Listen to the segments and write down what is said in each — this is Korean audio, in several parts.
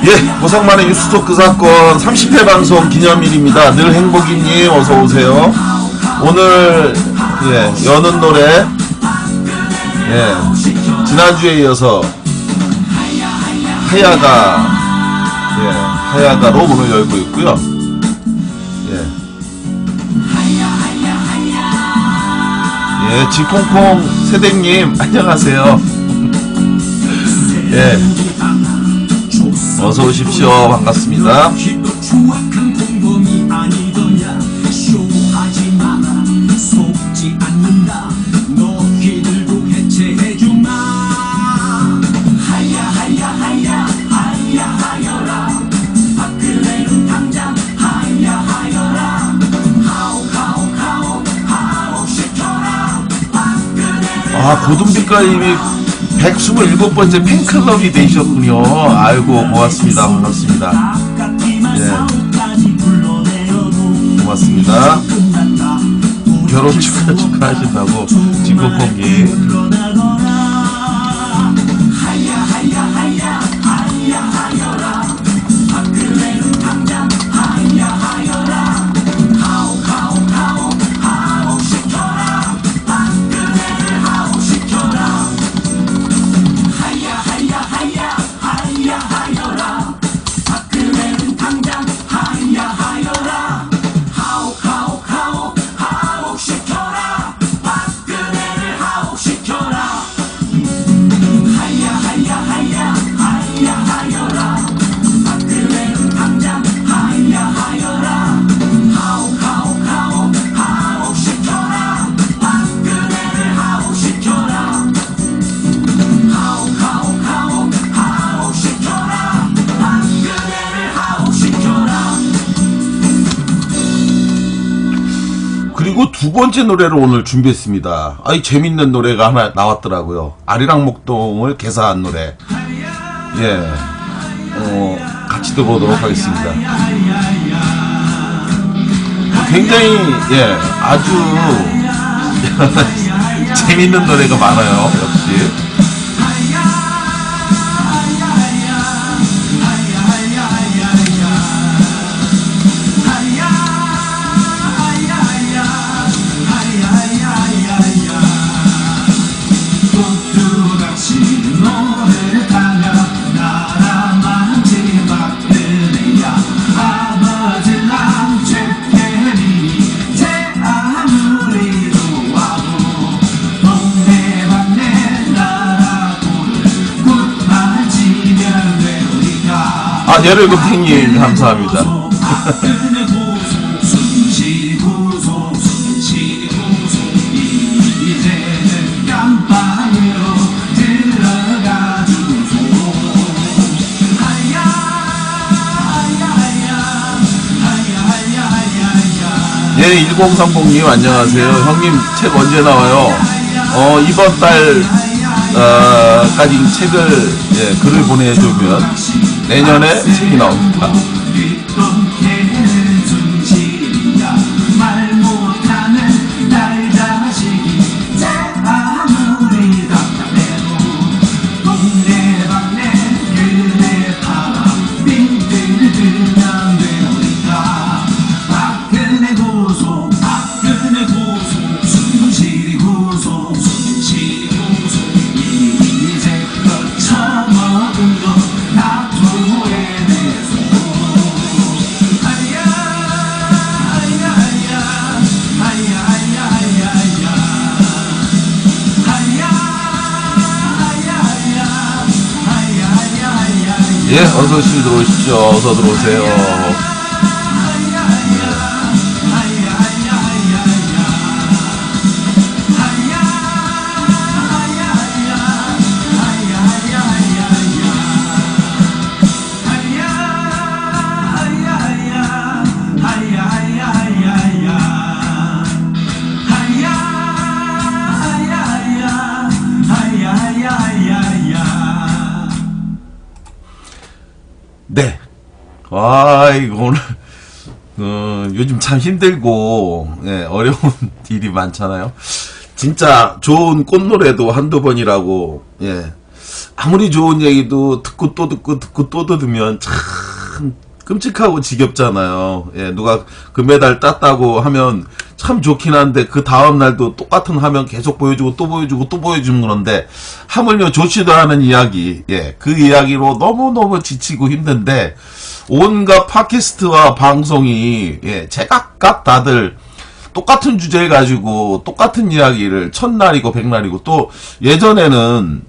예, 고상만의 뉴스토크 사건 30회 방송 기념일입니다. 늘 행복이님 어서오세요. 오늘 여는 노래 지난주에 이어서 하야가로 문을 열고 있고요. 지콩콩 세댁님 안녕하세요. 어서 오십시오. 반갑습니다. 고든빛깔님이 127번째 팬클럽이 되셨군요. 아이고 고맙습니다. 반갑습니다. 고맙습니다. 결혼 축하하신다고 진공공기. 그리고 두 번째 노래를 오늘 준비했습니다. 재밌는 노래가 하나 나왔더라고요. 아리랑 목동을 개사한 노래. 같이 들어보도록 하겠습니다. 굉장히, 아주, 재밌는 노래가 많아요. 역시. 예를금탱님 감사합니다. 예, 1030님 안녕하세요. 형님 책 언제 나와요? 이번 달 까지 책을 글을 보내주면 내년에 책이 나옵니다. 어서 들어오십시오. 어서 들어오세요. 이거 오늘 요즘 참 힘들고 어려운 일이 많잖아요. 진짜 좋은 꽃노래도 한두 번이라고 아무리 좋은 얘기도 듣고 또 듣고 또 들으면 참 끔찍하고 지겹잖아요. 예, 누가 금메달 땄다고 하면 참 좋긴 한데 그 다음 날도 똑같은 화면 계속 보여주고 또 보여주고 또 보여주는 건데 하물며 좋지도 않은 이야기, 예, 그 이야기로 너무너무 지치고 힘든데 온갖 팟캐스트와 방송이, 예, 제각각 다들 똑같은 주제를 가지고 똑같은 이야기를 첫날이고 백날이고 또 예전에는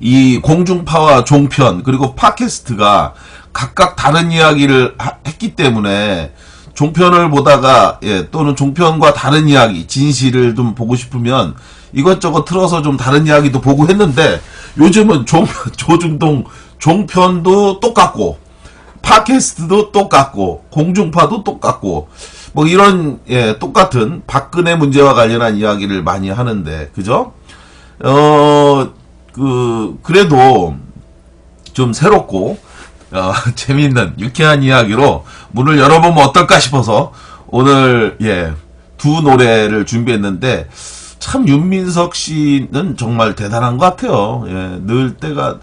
이 공중파와 종편 그리고 팟캐스트가 각각 다른 이야기를 했기 때문에 종편을 보다가, 예, 또는 종편과 다른 이야기, 진실을 좀 보고 싶으면 이것저것 틀어서 좀 다른 이야기도 보고 했는데 요즘은 조중동 종편도 똑같고 팟캐스트도 똑같고 공중파도 똑같고 뭐 이런, 예, 똑같은 박근혜 문제와 관련한 이야기를 많이 하는데, 그죠? 그래도 좀 새롭고 재미있는 유쾌한 이야기로 문을 열어보면 어떨까 싶어서 오늘, 예, 두 노래를 준비했는데 참 윤민석 씨는 정말 대단한 것 같아요. 예, 늘 때가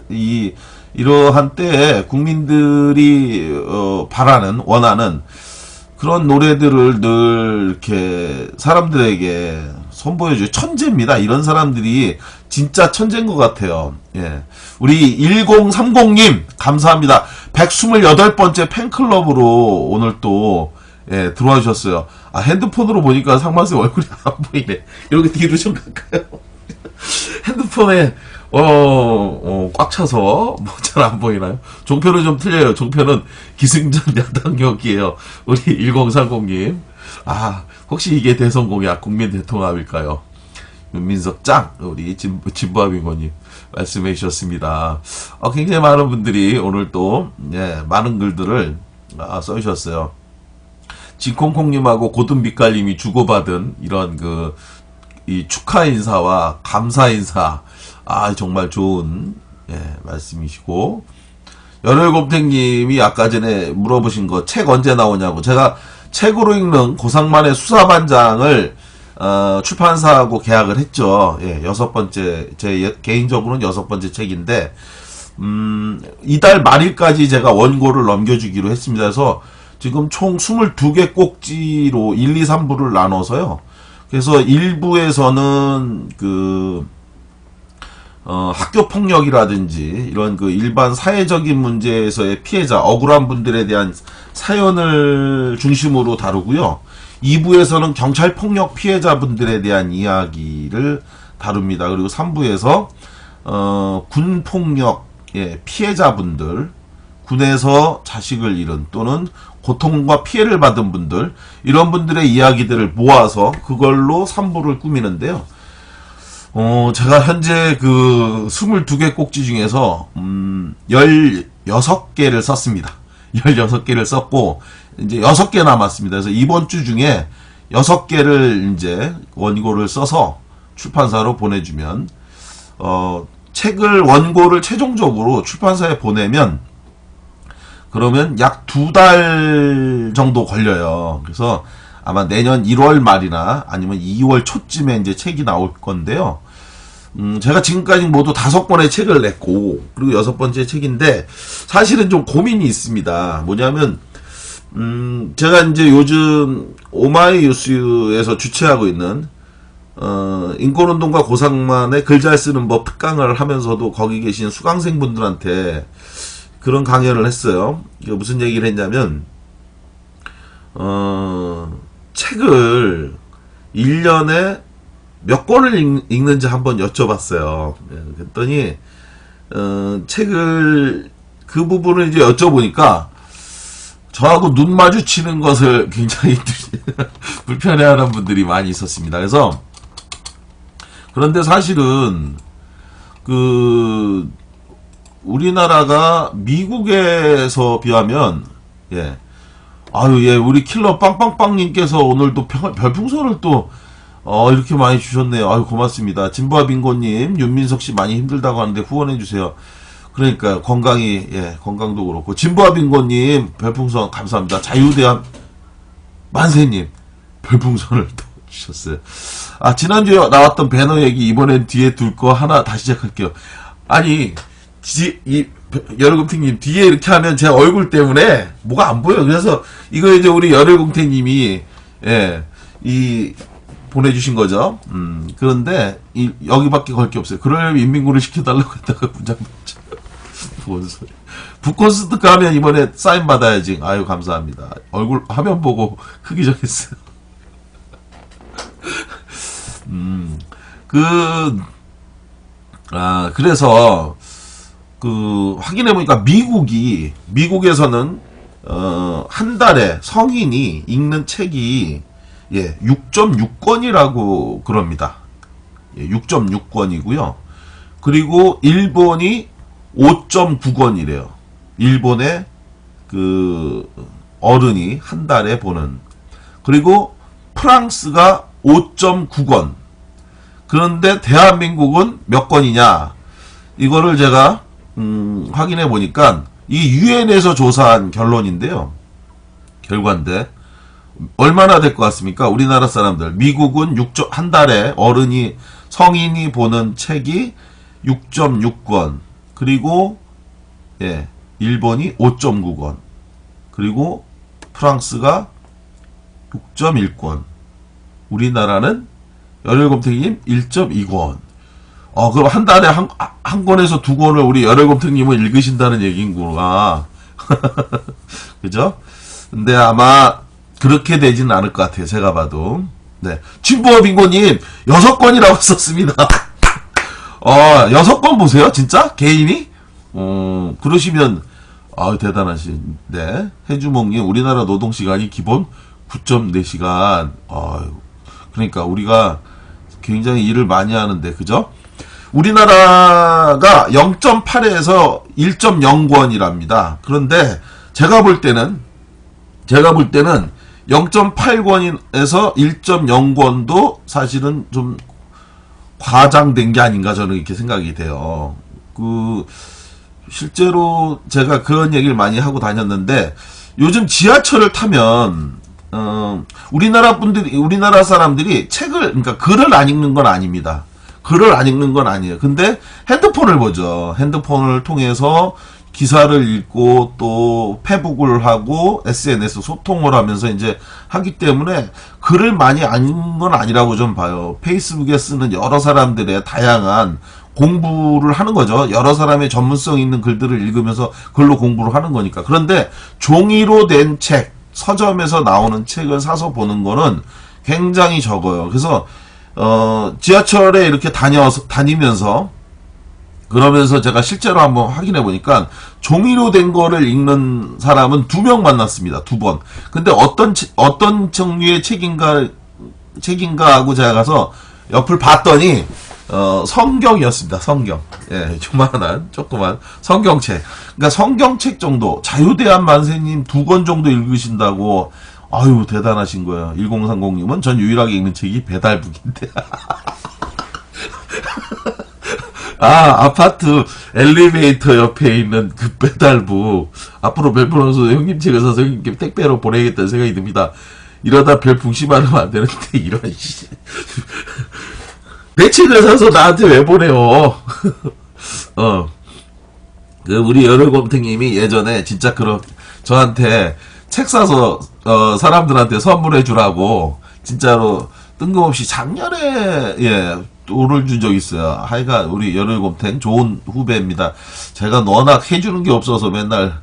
이러한 때에 국민들이 바라는, 원하는 그런 노래들을 늘 이렇게 사람들에게 선보여줘요. 천재입니다. 이런 사람들이 진짜 천재인 것 같아요. 예. 우리 1030님, 감사합니다. 128번째 팬클럽으로 오늘 또, 예, 들어와 주셨어요. 아, 핸드폰으로 보니까 상만쌤 얼굴이 안 보이네. 이렇게 뒤로 좀 갈까요? 핸드폰에, 꽉 차서, 뭐, 잘 안 보이나요? 종편은 좀 틀려요. 종편은 기승전 야당역이에요. 우리 1030님. 아, 혹시 이게 대선공약 국민 대통합일까요? 윤민석 짱, 우리 진보합인권님 말씀해 주셨습니다. 굉장히 많은 분들이 오늘 또, 예, 많은 글들을 써주셨어요. 진콩콩님하고 고든빛깔님이 주고받은 이런 이 축하 인사와 감사 인사, 정말 좋은, 예, 말씀이시고, 열혈곰탱님이 아까 전에 물어보신 거 책 언제 나오냐고. 제가 책으로 읽는 고상만의 수사반장을 출판사하고 계약을 했죠. 예, 6번째, 개인적으로는 6번째 책인데, 이달 말일까지 제가 원고를 넘겨주기로 했습니다. 그래서 지금 총 22개 꼭지로 1, 2, 3부를 나눠서요. 그래서 1부에서는 학교 폭력이라든지 이런 일반 사회적인 문제에서의 피해자, 억울한 분들에 대한 사연을 중심으로 다루고요. 2부에서는 경찰 폭력 피해자분들에 대한 이야기를 다룹니다. 그리고 3부에서 군 폭력, 예, 피해자분들, 군에서 자식을 잃은 또는 고통과 피해를 받은 분들, 이런 분들의 이야기들을 모아서 그걸로 3부를 꾸미는데요. 제가 현재 22개 꼭지 중에서 16개를 썼습니다. 16개를 썼고 이제 6개 남았습니다. 그래서 이번 주 중에 6개를 이제 원고를 써서 출판사로 보내주면 원고를 최종적으로 출판사에 보내면 그러면 약 2달 정도 걸려요. 그래서 아마 내년 1월 말이나 아니면 2월 초쯤에 이제 책이 나올 건데요. 제가 지금까지 모두 5권의 책을 냈고, 그리고 6번째 책인데, 사실은 좀 고민이 있습니다. 뭐냐면, 제가 이제 요즘 오마이뉴스에서 주최하고 있는, 인권운동가 고상만의 글 잘 쓰는 법 특강을 하면서도 거기 계신 수강생분들한테 그런 강연을 했어요. 이거 무슨 얘기를 했냐면, 책을 1년에 몇 권을 읽는지 한번 여쭤봤어요. 그랬더니, 책을, 그 부분을 이제 여쭤보니까, 저하고 눈 마주치는 것을 굉장히 불편해하는 분들이 많이 있었습니다. 그래서, 그런데 사실은, 우리나라가 미국에서 비하면, 예. 예, 우리 킬러 빵빵빵님께서 오늘도 별풍선을 또, 이렇게 많이 주셨네요. 고맙습니다. 진보아빙고님, 윤민석씨 많이 힘들다고 하는데 후원해주세요. 그러니까, 건강도 그렇고. 진보아빙고님, 별풍선 감사합니다. 자유대한 만세님, 별풍선을 또 주셨어요. 지난주에 나왔던 배너 얘기, 이번엔 뒤에 둘 거 하나 다시 시작할게요. 아니, 열혈곰탱님 뒤에 이렇게 하면 제 얼굴 때문에 뭐가 안 보여. 그래서 이거 이제 우리 열혈곰탱님이 예, 보내주신 거죠. 그런데 여기밖에 걸 게 없어요. 그러려면 인민구를 시켜달라고 했다가 문장 넣죠. 뭔 소리. 북콘서트 가면 이번에 사인 받아야지. 아유 감사합니다. 얼굴 화면 보고 크기 정했어요. 그래서 확인해보니까 미국에서는, 한 달에 성인이 읽는 책이, 6.6권이라고 그럽니다. 6.6권이고요. 그리고 일본이 5.9권이래요. 일본의 어른이 한 달에 보는. 그리고 프랑스가 5.9권. 그런데 대한민국은 몇 권이냐? 이거를 제가 확인해 보니까 이 유엔에서 조사한 결과인데 얼마나 될 것 같습니까? 우리나라 사람들. 미국은 한 달에 성인이 보는 책이 6.6권. 그리고 일본이 5.9권. 그리고 프랑스가 6.1권. 우리나라는 열혈곰탱이님 1.2권. 그럼 한 달에 한 권에서 두 권을 우리 열혈곰탱님은 읽으신다는 얘기인구나. 그죠? 근데 아마 그렇게 되지는 않을 것 같아요. 제가 봐도. 네. 진보어 빙고님 6권이라고 썼습니다. 6권 보세요. 진짜? 개인이? 그러시면 대단하신. 네. 해주몽님 우리나라 노동시간이 기본 9.4시간. 그러니까 우리가 굉장히 일을 많이 하는데 그죠? 우리나라가 0.8에서 1.0권이랍니다. 그런데 제가 볼 때는 0.8권에서 1.0권도 사실은 좀 과장된 게 아닌가 저는 이렇게 생각이 돼요. 실제로 제가 그런 얘기를 많이 하고 다녔는데 요즘 지하철을 타면 우리나라 사람들이 그러니까 글을 안 읽는 건 아닙니다. 글을 안 읽는 건 아니에요. 근데 핸드폰을 보죠. 핸드폰을 통해서 기사를 읽고 또 페북을 하고 SNS 소통을 하면서 이제 하기 때문에 글을 많이 안 읽는 건 아니라고 좀 봐요. 페이스북에 쓰는 여러 사람들의 다양한 공부를 하는 거죠. 여러 사람의 전문성 있는 글들을 읽으면서 글로 공부를 하는 거니까. 그런데 종이로 된 책, 서점에서 나오는 책을 사서 보는 거는 굉장히 적어요. 그래서 지하철에 이렇게 다니면서 그러면서 제가 실제로 한번 확인해 보니까 종이로 된 거를 읽는 사람은 2명 만났습니다. 2번. 근데 어떤 종류의 책인가 하고 제가 가서 옆을 봤더니 성경이었습니다. 성경. 조그만 성경책. 그러니까 성경책 정도, 자유대한 만세님 2권 정도 읽으신다고. 아유, 대단하신 거예요. 1030님은 전 유일하게 읽는 책이 배달북인데. 아파트 엘리베이터 옆에 있는 그 배달북. 앞으로 별풍선수 형님 책을 사서 형님께 택배로 보내겠다는 생각이 듭니다. 이러다 별풍 심하면 안 되는데, 이런, 내 책을 사서 나한테 왜 보내요? 우리 열혈곰탱님이 예전에 진짜 저한테 책 사서, 사람들한테 선물해 주라고, 진짜로 뜬금없이 작년에, 돈을 준 적 있어요. 하여간, 우리 열혈곰탱 좋은 후배입니다. 제가 워낙 해주는 게 없어서 맨날,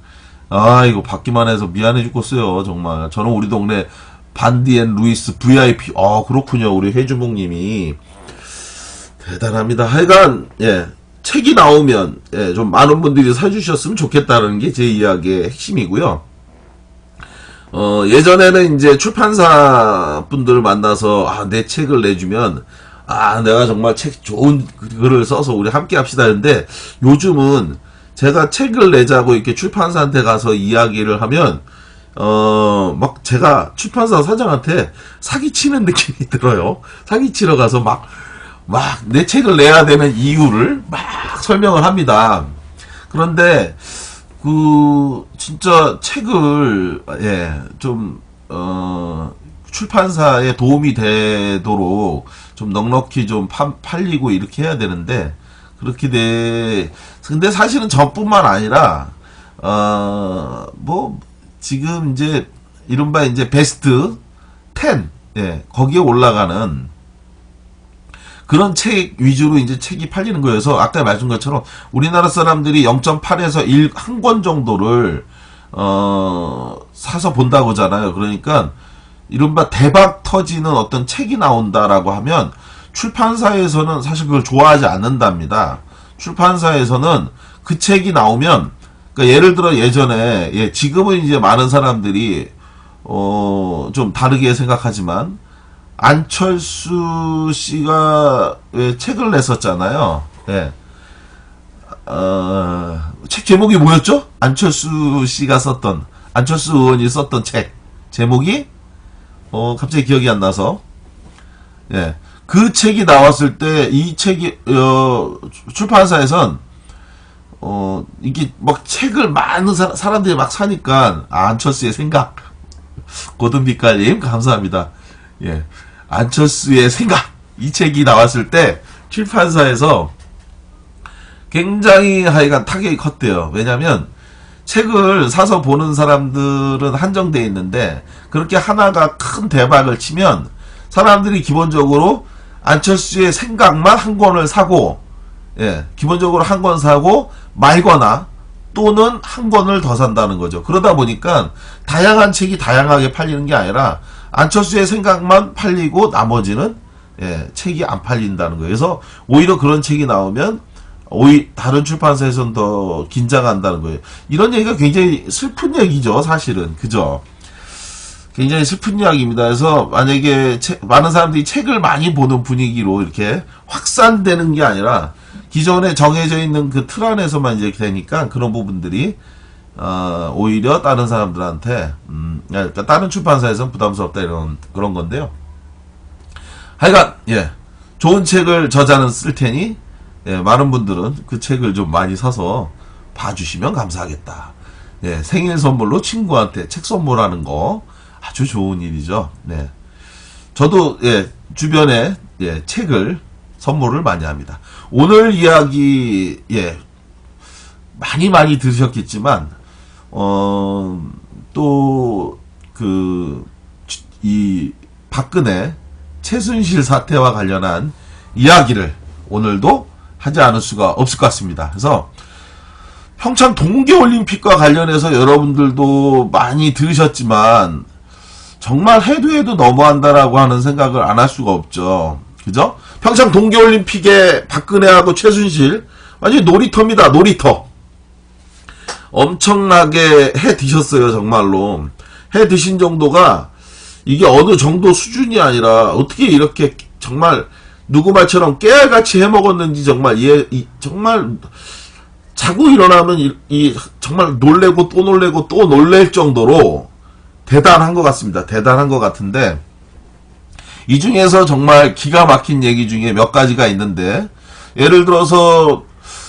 이거 받기만 해서 미안해 죽겠어요. 정말. 저는 우리 동네 반디앤 루이스 VIP, 그렇군요. 우리 해주몽님이. 대단합니다. 하여간, 책이 나오면, 좀 많은 분들이 사주셨으면 좋겠다는 게 제 이야기의 핵심이고요. 예전에는 이제 출판사 분들을 만나서, 내 책을 내주면, 내가 정말 좋은 글을 써서 우리 함께 합시다 했는데, 요즘은 제가 책을 내자고 이렇게 출판사한테 가서 이야기를 하면, 막 제가 출판사 사장한테 사기치는 느낌이 들어요. 사기치러 가서 막 내 책을 내야 되는 이유를 막 설명을 합니다. 그런데, 진짜 책을, 출판사에 도움이 되도록 좀 넉넉히 좀 팔리고 이렇게 해야 되는데, 그렇게 근데 사실은 저뿐만 아니라, 지금 이제, 이른바 이제 베스트 10, 예, 거기에 올라가는 그런 책 위주로 이제 책이 팔리는 거여서, 아까 말씀 것처럼 우리나라 사람들이 0.8에서 1, 한 권 정도를, 사서 본다고 하잖아요. 그러니까, 이른바 대박 터지는 어떤 책이 나온다라고 하면, 출판사에서는 사실 그걸 좋아하지 않는답니다. 출판사에서는 그 책이 나오면, 그러니까 예를 들어 예전에, 예, 지금은 이제 많은 사람들이, 좀 다르게 생각하지만, 안철수 씨가 왜 책을 냈었잖아요. 예. 책 제목이 뭐였죠? 안철수 의원이 썼던 책. 제목이, 갑자기 기억이 안 나서. 예. 그 책이 나왔을 때, 이 책이, 출판사에선, 이게 막 책을 많은 사람들이 막 사니까, 안철수의 생각. 고든빛깔님, 감사합니다. 예. 안철수의 생각. 이 책이 나왔을 때, 출판사에서 굉장히 하여간 타격이 컸대요. 왜냐면, 책을 사서 보는 사람들은 한정되어 있는데, 그렇게 하나가 큰 대박을 치면, 사람들이 기본적으로 안철수의 생각만 한 권을 사고, 예, 기본적으로 한 권 사고, 말거나, 또는 한 권을 더 산다는 거죠. 그러다 보니까, 다양한 책이 다양하게 팔리는 게 아니라, 안철수의 생각만 팔리고, 나머지는, 예, 책이 안 팔린다는 거예요. 그래서, 오히려 그런 책이 나오면, 다른 출판사에서는 더 긴장한다는 거예요. 이런 얘기가 굉장히 슬픈 얘기죠, 사실은. 그죠? 굉장히 슬픈 이야기입니다. 그래서 만약에 많은 사람들이 책을 많이 보는 분위기로 이렇게 확산되는 게 아니라 기존에 정해져 있는 그 틀 안에서만 이제 되니까 그런 부분들이 오히려 다른 사람들한테 그러니까 다른 출판사에서는 부담스럽다 이런 그런 건데요. 하여간 예, 좋은 책을 저자는 쓸 테니 예, 많은 분들은 그 책을 좀 많이 사서 봐주시면 감사하겠다. 예, 생일 선물로 친구한테 책 선물하는 거 아주 좋은 일이죠. 네. 저도, 예, 주변에, 예, 책을 선물을 많이 합니다. 오늘 이야기, 예, 많이 들으셨겠지만, 이 박근혜, 최순실 사태와 관련한 이야기를 오늘도 하지 않을 수가 없을 것 같습니다. 그래서, 평창 동계올림픽과 관련해서 여러분들도 많이 들으셨지만, 정말 해도 너무한다라고 하는 생각을 안 할 수가 없죠. 그죠? 평창 동계올림픽에 박근혜하고 최순실, 완전히 놀이터입니다, 놀이터. 엄청나게 해 드셨어요, 정말로. 해 드신 정도가, 이게 어느 정도 수준이 아니라, 어떻게 이렇게 정말, 누구 말처럼 깨알같이 해 먹었는지 정말, 자고 일어나면 정말 놀래고 또 놀래고 또 놀랄 정도로, 대단한 것 같습니다. 대단한 것 같은데 이 중에서 정말 기가 막힌 얘기 중에 몇 가지가 있는데 예를 들어서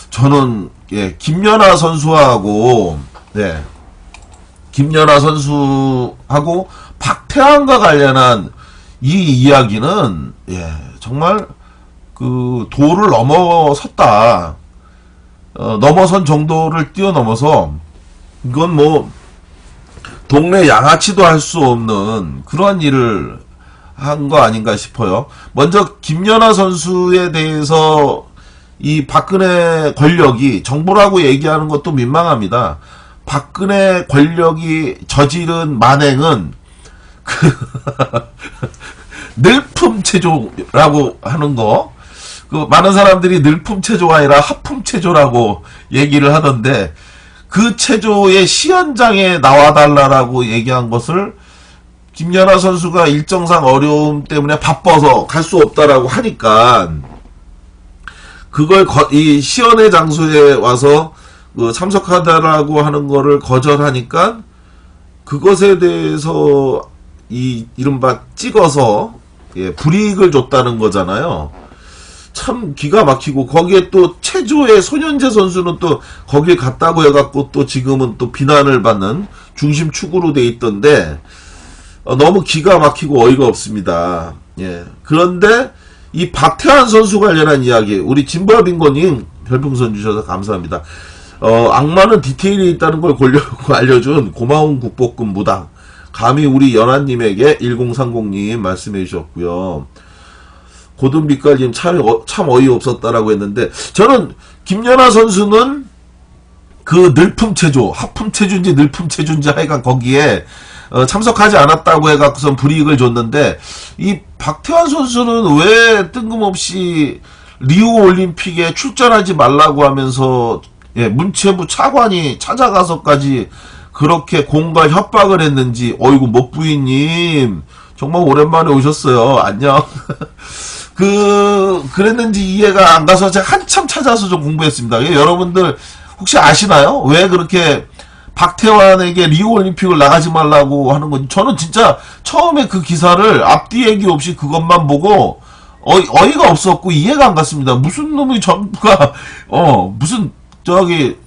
저는 예, 김연아 선수하고 박태환과 관련한 이 이야기는 예, 정말 그 도를 넘어섰다. 넘어선 정도를 뛰어넘어서 이건 뭐 동네 양아치도 할 수 없는 그러한 일을 한 거 아닌가 싶어요. 먼저 김연아 선수에 대해서 이 박근혜 권력이 정부라고 얘기하는 것도 민망합니다. 박근혜 권력이 저지른 만행은 늘품체조라고 하는 거, 많은 사람들이 늘품체조가 아니라 하품체조라고 얘기를 하던데 그 체조의 시연장에 나와달라라고 얘기한 것을 김연아 선수가 일정상 어려움 때문에 바빠서 갈 수 없다라고 하니까 그걸 이 시연회 장소에 와서 참석하다라고 하는 거를 거절하니까 그것에 대해서 이른바 찍어서 예, 불이익을 줬다는 거잖아요. 참 기가 막히고 거기에 또 체조의 손현재 선수는 또 거길 갔다고 해갖고 또 지금은 또 비난을 받는 중심 축으로 돼 있던데 너무 기가 막히고 어이가 없습니다. 예. 그런데 이 박태환 선수 관련한 이야기 우리 진보빈고님 별풍선 주셔서 감사합니다. 악마는 디테일이 있다는 걸 알려준 고마운 국볶음 무당. 감히 우리 연하님에게 1030님 말씀해 주셨고요. 고든빛깔님 참 어이없었다라고 했는데, 저는 김연아 선수는 그 늘품체조, 하품체조인지 늘품체조인지 하여간 거기에 참석하지 않았다고 해갖고선 불이익을 줬는데, 이 박태환 선수는 왜 뜬금없이 리우 올림픽에 출전하지 말라고 하면서 문체부 차관이 찾아가서까지 그렇게 공갈 협박을 했는지. 어이구 못부인님 정말 오랜만에 오셨어요. 안녕. 그랬는지 이해가 안 가서 제가 한참 찾아서 좀 공부했습니다. 여러분들 혹시 아시나요? 왜 그렇게 박태환에게 리우올림픽을 나가지 말라고 하는 건지. 저는 진짜 처음에 그 기사를 앞뒤 얘기 없이 그것만 보고 어이가 없었고 이해가 안 갔습니다. 무슨 놈의 정부가 무슨 저기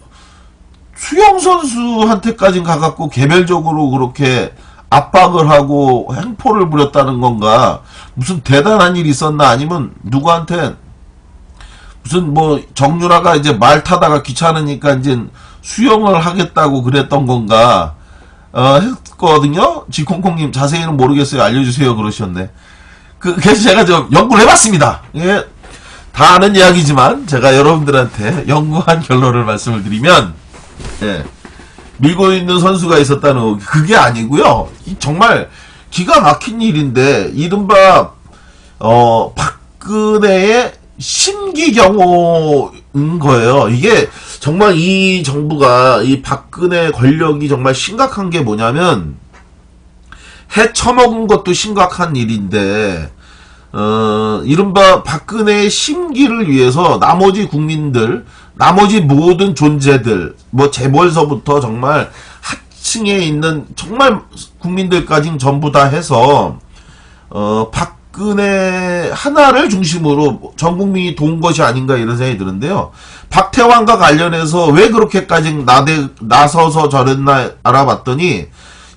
수영 선수한테까지 가갖고 개별적으로 그렇게 압박을 하고 행포를 부렸다는 건가? 무슨 대단한 일이 있었나? 아니면 누구한테 무슨 뭐 정유라가 이제 말 타다가 귀찮으니까 이제 수영을 하겠다고 그랬던 건가? 했거든요. 지콩콩님 자세히는 모르겠어요. 알려주세요. 그러셨네. 그래서 제가 좀 연구를 해봤습니다. 예. 다 아는 이야기지만 제가 여러분들한테 연구한 결론을 말씀을 드리면, 예. 밀고 있는 선수가 있었다는 그게 아니고요. 정말 기가 막힌 일인데, 이른바 박근혜의 심기경호인 거예요. 이게 정말 이 정부가, 이 박근혜 권력이 정말 심각한 게 뭐냐면, 해 처먹은 것도 심각한 일인데, 이른바 박근혜의 심기를 위해서 나머지 국민들, 나머지 모든 존재들, 뭐 재벌서부터 정말 하층에 있는 정말 국민들까지 전부 다 해서 박근혜 하나를 중심으로 전 국민이 도운 것이 아닌가 이런 생각이 드는데요. 박태환과 관련해서 왜 그렇게까지 나서서 저랬나 알아봤더니,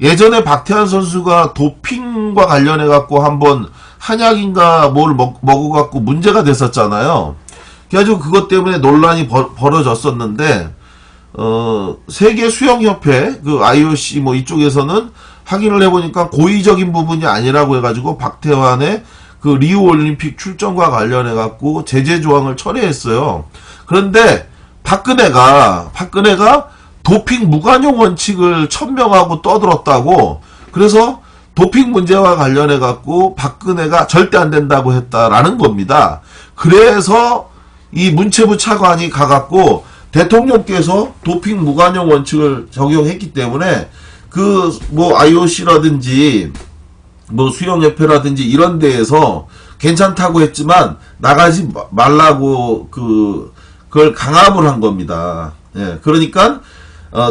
예전에 박태환 선수가 도핑과 관련해 갖고 한번 한약인가 뭘 먹어갖고 문제가 됐었잖아요. 그래가지고 그것 때문에 논란이 벌어졌었는데, 세계 수영협회, 그 IOC 뭐 이쪽에서는 확인을 해보니까 고의적인 부분이 아니라고 해가지고 박태환의 그 리우 올림픽 출전과 관련해갖고 제재 조항을 철회했어요. 그런데 박근혜가 도핑 무관용 원칙을 천명하고 떠들었다고, 그래서 도핑 문제와 관련해갖고 박근혜가 절대 안 된다고 했다라는 겁니다. 그래서 이 문체부 차관이 가갖고 대통령께서 도핑 무관용 원칙을 적용했기 때문에 그 뭐 IOC라든지 뭐 수영협회라든지 이런 데에서 괜찮다고 했지만 나가지 말라고 그걸 강압을 한 겁니다. 예, 그러니까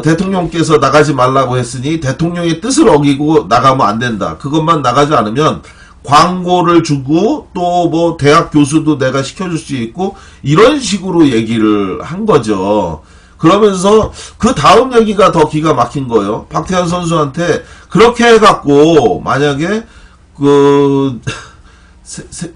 대통령께서 나가지 말라고 했으니 대통령의 뜻을 어기고 나가면 안 된다. 그것만 나가지 않으면 광고를 주고 또 뭐 대학 교수도 내가 시켜줄 수 있고 이런 식으로 얘기를 한 거죠. 그러면서 그 다음 얘기가 더 기가 막힌 거예요. 박태환 선수한테 그렇게 해갖고 만약에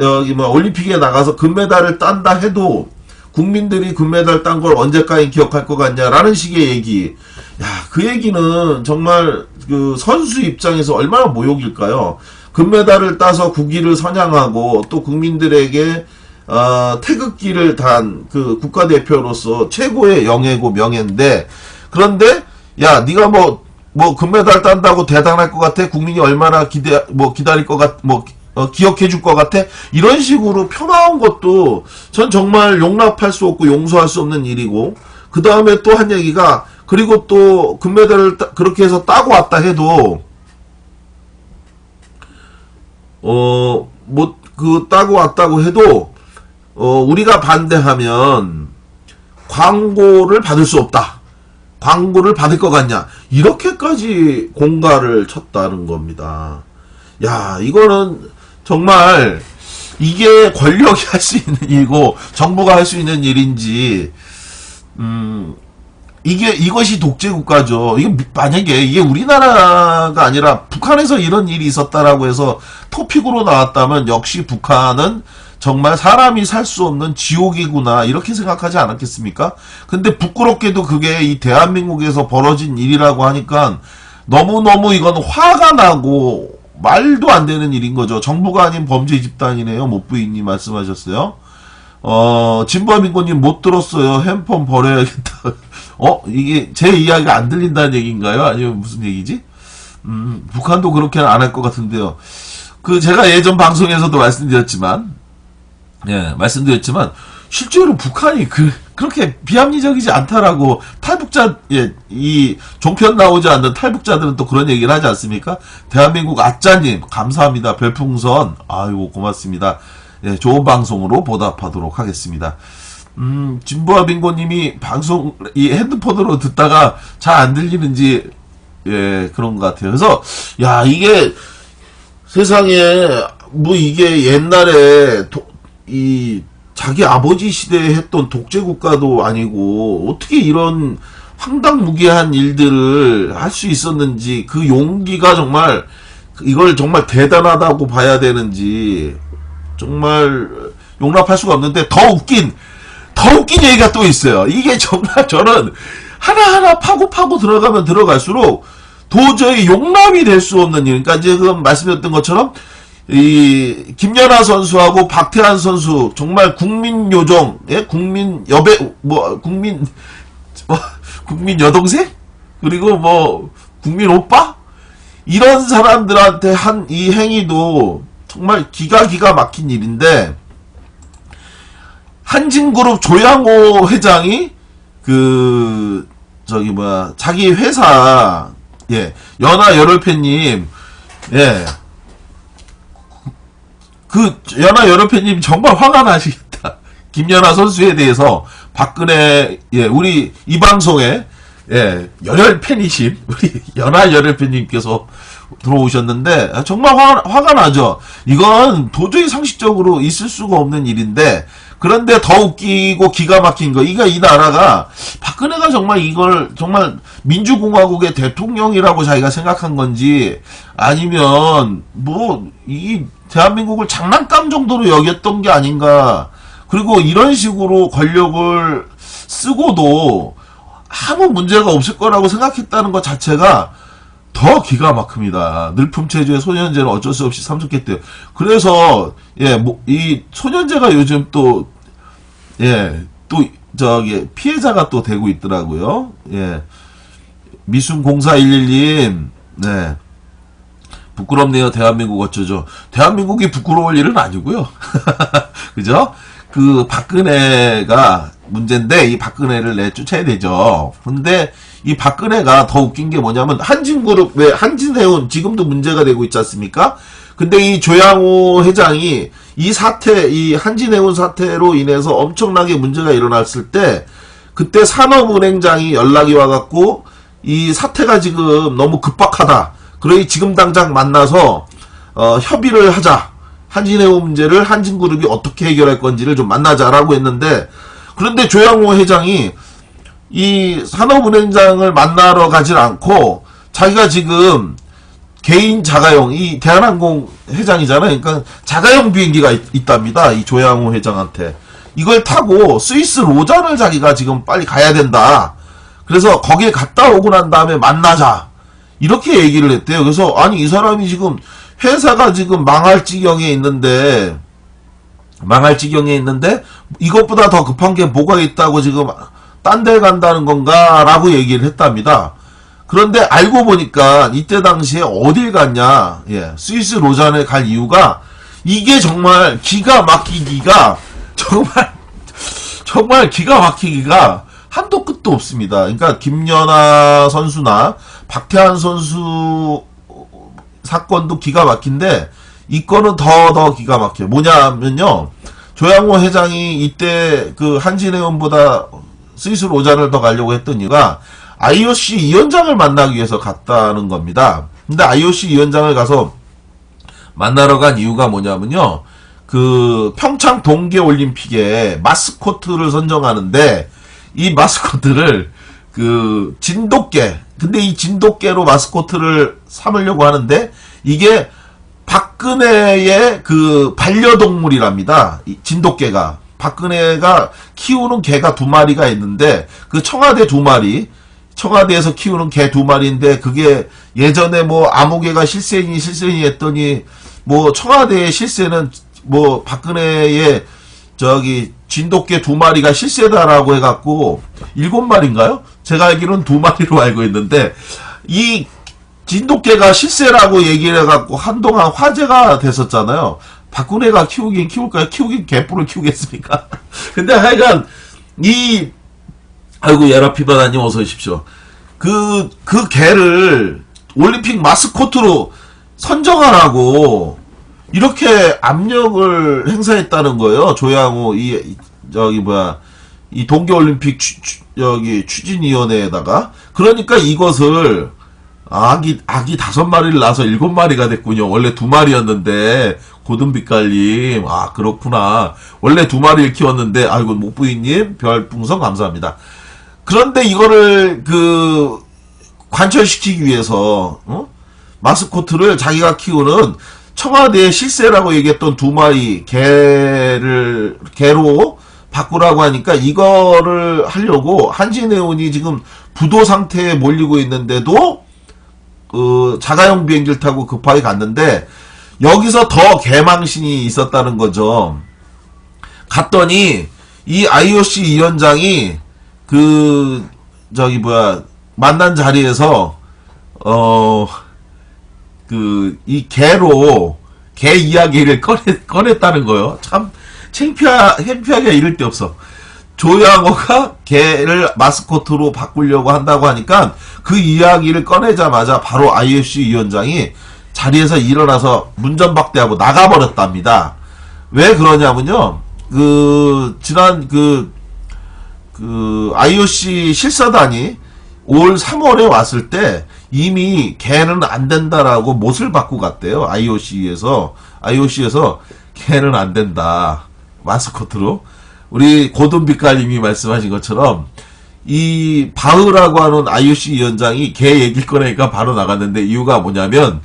여기 뭐 올림픽에 나가서 금메달을 딴다 해도 국민들이 금메달 딴 걸 언제까지 기억할 것 같냐라는 식의 얘기. 야, 그 얘기는 정말 그 선수 입장에서 얼마나 모욕일까요? 금메달을 따서 국위를 선양하고 또 국민들에게 태극기를 단 그 국가대표로서 최고의 영예고 명예인데, 그런데 야, 네가 뭐 금메달 딴다고 대단할 것 같아? 국민이 얼마나 기다릴 것 기억해 줄 것 같아? 이런 식으로 펴나온 것도 전 정말 용납할 수 없고 용서할 수 없는 일이고, 그 다음에 또 한 얘기가, 그리고 또 금메달을 그렇게 해서 따고 왔다 해도 따고 왔다고 해도 우리가 반대하면 광고를 받을 수 없다. 광고를 받을 것 같냐? 이렇게까지 공갈을 쳤다는 겁니다. 야, 이거는 정말 이게 권력이 할 수 있는 일이고 정부가 할 수 있는 일인지, 이것이 독재국가죠. 만약에 이게 우리나라가 아니라 북한에서 이런 일이 있었다라고 해서 토픽으로 나왔다면 역시 북한은 정말 사람이 살 수 없는 지옥이구나 이렇게 생각하지 않았겠습니까? 근데 부끄럽게도 그게 이 대한민국에서 벌어진 일이라고 하니까 너무너무 이건 화가 나고 말도 안 되는 일인 거죠. 정부가 아닌 범죄 집단이네요. 못부인님 말씀하셨어요. 진범인권님 못 들었어요. 핸폰 버려야겠다. 이게 제 이야기가 안 들린다는 얘기인가요? 아니면 무슨 얘기지? 북한도 그렇게는 안 할 것 같은데요. 제가 예전 방송에서도 말씀드렸지만, 실제로 북한이 그렇게 비합리적이지 않다라고 이 종편 나오지 않는 탈북자들은 또 그런 얘기를 하지 않습니까? 대한민국 아짜님, 감사합니다. 별풍선, 아이고, 고맙습니다. 예, 좋은 방송으로 보답하도록 하겠습니다. 진보아 빙고님이 방송, 이 핸드폰으로 듣다가 잘 안 들리는지, 예, 그런 것 같아요. 그래서, 야, 이게, 세상에, 이게 옛날에, 자기 아버지 시대에 했던 독재국가도 아니고, 어떻게 이런 황당무계한 일들을 할 수 있었는지, 그 용기가 정말, 이걸 정말 대단하다고 봐야 되는지, 정말 용납할 수가 없는데, 더 웃긴 얘기가 또 있어요. 이게 정말 저는 하나하나 파고 들어가면 들어갈수록 도저히 용납이 될 수 없는 일. 그러니까 지금 말씀드렸던 것처럼 이 김연아 선수하고 박태환 선수 정말 국민 요정, 예? 국민 여배, 국민 여동생? 그리고 국민 오빠? 이런 사람들한테 한 이 행위도 정말 기가 막힌 일인데, 한진그룹 조양호 회장이 자기 회사, 예, 연하여럴패님, 예, 연하여럴패님 정말 화가 나시겠다. 김연아 선수에 대해서 박근혜, 예, 우리 이 방송에, 예, 열혈팬이신 우리 연하여럴패님께서 들어오셨는데 정말 화가 나죠. 이건 도저히 상식적으로 있을 수가 없는 일인데, 그런데 더 웃기고 기가 막힌 거, 이 나라가 박근혜가 정말 이걸 정말 민주공화국의 대통령이라고 자기가 생각한 건지, 아니면 이 대한민국을 장난감 정도로 여겼던 게 아닌가. 그리고 이런 식으로 권력을 쓰고도 아무 문제가 없을 거라고 생각했다는 것 자체가 더 기가 막힙니다. 늘품체주의 소년제는 어쩔 수 없이 참석했대요. 그래서, 예, 이 소년제가 요즘 피해자가 또 되고 있더라고요. 예. 미순0411님, 네. 부끄럽네요. 대한민국 어쩌죠. 대한민국이 부끄러울 일은 아니고요. 그죠? 박근혜가 문제인데, 이 박근혜를 내쫓아야 되죠. 근데, 이 박근혜가 더 웃긴 게 뭐냐면, 한진그룹, 왜 한진해운 지금도 문제가 되고 있지 않습니까? 근데 이 조양호 회장이 이 한진해운 사태로 인해서 엄청나게 문제가 일어났을 때, 그때 산업은행장이 연락이 와갖고, 이 사태가 지금 너무 급박하다. 그러니 지금 당장 만나서, 협의를 하자. 한진해운 문제를 한진그룹이 어떻게 해결할 건지를 좀 만나자라고 했는데, 그런데 조양호 회장이 이 산업은행장을 만나러 가질 않고, 자기가 지금 개인 자가용, 이 대한항공 회장이잖아요. 그러니까 자가용 비행기가 있답니다. 이 조양호 회장한테. 이걸 타고 스위스 로잔을 자기가 지금 빨리 가야 된다. 그래서 거기에 갔다 오고 난 다음에 만나자. 이렇게 얘기를 했대요. 그래서 이 사람이 지금 회사가 지금 망할 지경에 있는데 이것보다 더 급한 게 뭐가 있다고 지금 딴 데 간다는 건가? 라고 얘기를 했답니다. 그런데 알고 보니까 이때 당시에 어딜 갔냐, 예, 스위스 로잔에 갈 이유가, 이게 정말 기가 막히기가, 정말 기가 막히기가 한도 끝도 없습니다. 그러니까 김연아 선수나 박태환 선수 사건도 기가 막힌데, 이 건은 더 기가 막혀요. 뭐냐면요, 조양호 회장이 이때 한진해운보다 스위스 로잔을 더 가려고 했던 이유가 IOC 위원장을 만나기 위해서 갔다는 겁니다. 근데 IOC 위원장을 가서 만나러 간 이유가 뭐냐면요, 평창 동계올림픽에 마스코트를 선정하는데, 이 마스코트를 진돗개, 근데 이 진돗개로 마스코트를 삼으려고 하는데, 이게 박근혜의 그 반려동물이랍니다. 이 진돗개가. 박근혜가 키우는 개가 2마리가 있는데, 그 청와대 2마리, 청와대에서 키우는 개 2마리인데, 그게 예전에 뭐 아무개가 실세니 했더니, 뭐 청와대의 실세는 뭐 박근혜의 저기 진돗개 2마리가 실세다라고 해갖고 7마리인가요? 제가 알기로는 2마리로 알고 있는데, 이 진돗개가 실세라고 얘기를 해갖고 한동안 화제가 됐었잖아요. 박근혜가 키우긴 키울까요? 키우긴 개뿔을 키우겠습니까? 근데 하여간 아이고 예라피바다님 어서 오십시오. 그 개를 올림픽 마스코트로 선정하라고 이렇게 압력을 행사했다는 거예요. 조양호 이 동계올림픽 추진위원회에다가. 그러니까 이것을 아기 5마리를 낳아서 7마리가 됐군요. 원래 2마리였는데, 고든빛깔님. 아, 그렇구나. 원래 2마리를 키웠는데, 아이고, 목부인님, 별풍선 감사합니다. 그런데 이거를, 관철시키기 위해서, 마스코트를 자기가 키우는 청와대의 실세라고 얘기했던 2마리 개로 바꾸라고 하니까 이거를 하려고 한진해운이 지금 부도 상태에 몰리고 있는데도 자가용 비행기를 타고 급하게 갔는데 여기서 더 개망신이 있었다는 거죠. 갔더니 이 IOC 위원장이 만난 자리에서 이 개 이야기를 꺼냈다는 거예요. 참 창피하게 이럴 데 없어. 조양호가 개를 마스코트로 바꾸려고 한다고 하니까 그 이야기를 꺼내자마자 바로 IOC 위원장이 자리에서 일어나서 문전박대하고 나가버렸답니다. 왜 그러냐면요. 지난 IOC 실사단이 올 3월에 왔을 때 이미 개는 안 된다라고 못을 받고 갔대요. IOC에서 개는 안 된다. 마스코트로. 우리 고든빛깔님이 말씀하신 것처럼 이 바흐라고 하는 IOC 위원장이 개 얘기를 꺼내니까 바로 나갔는데 이유가 뭐냐면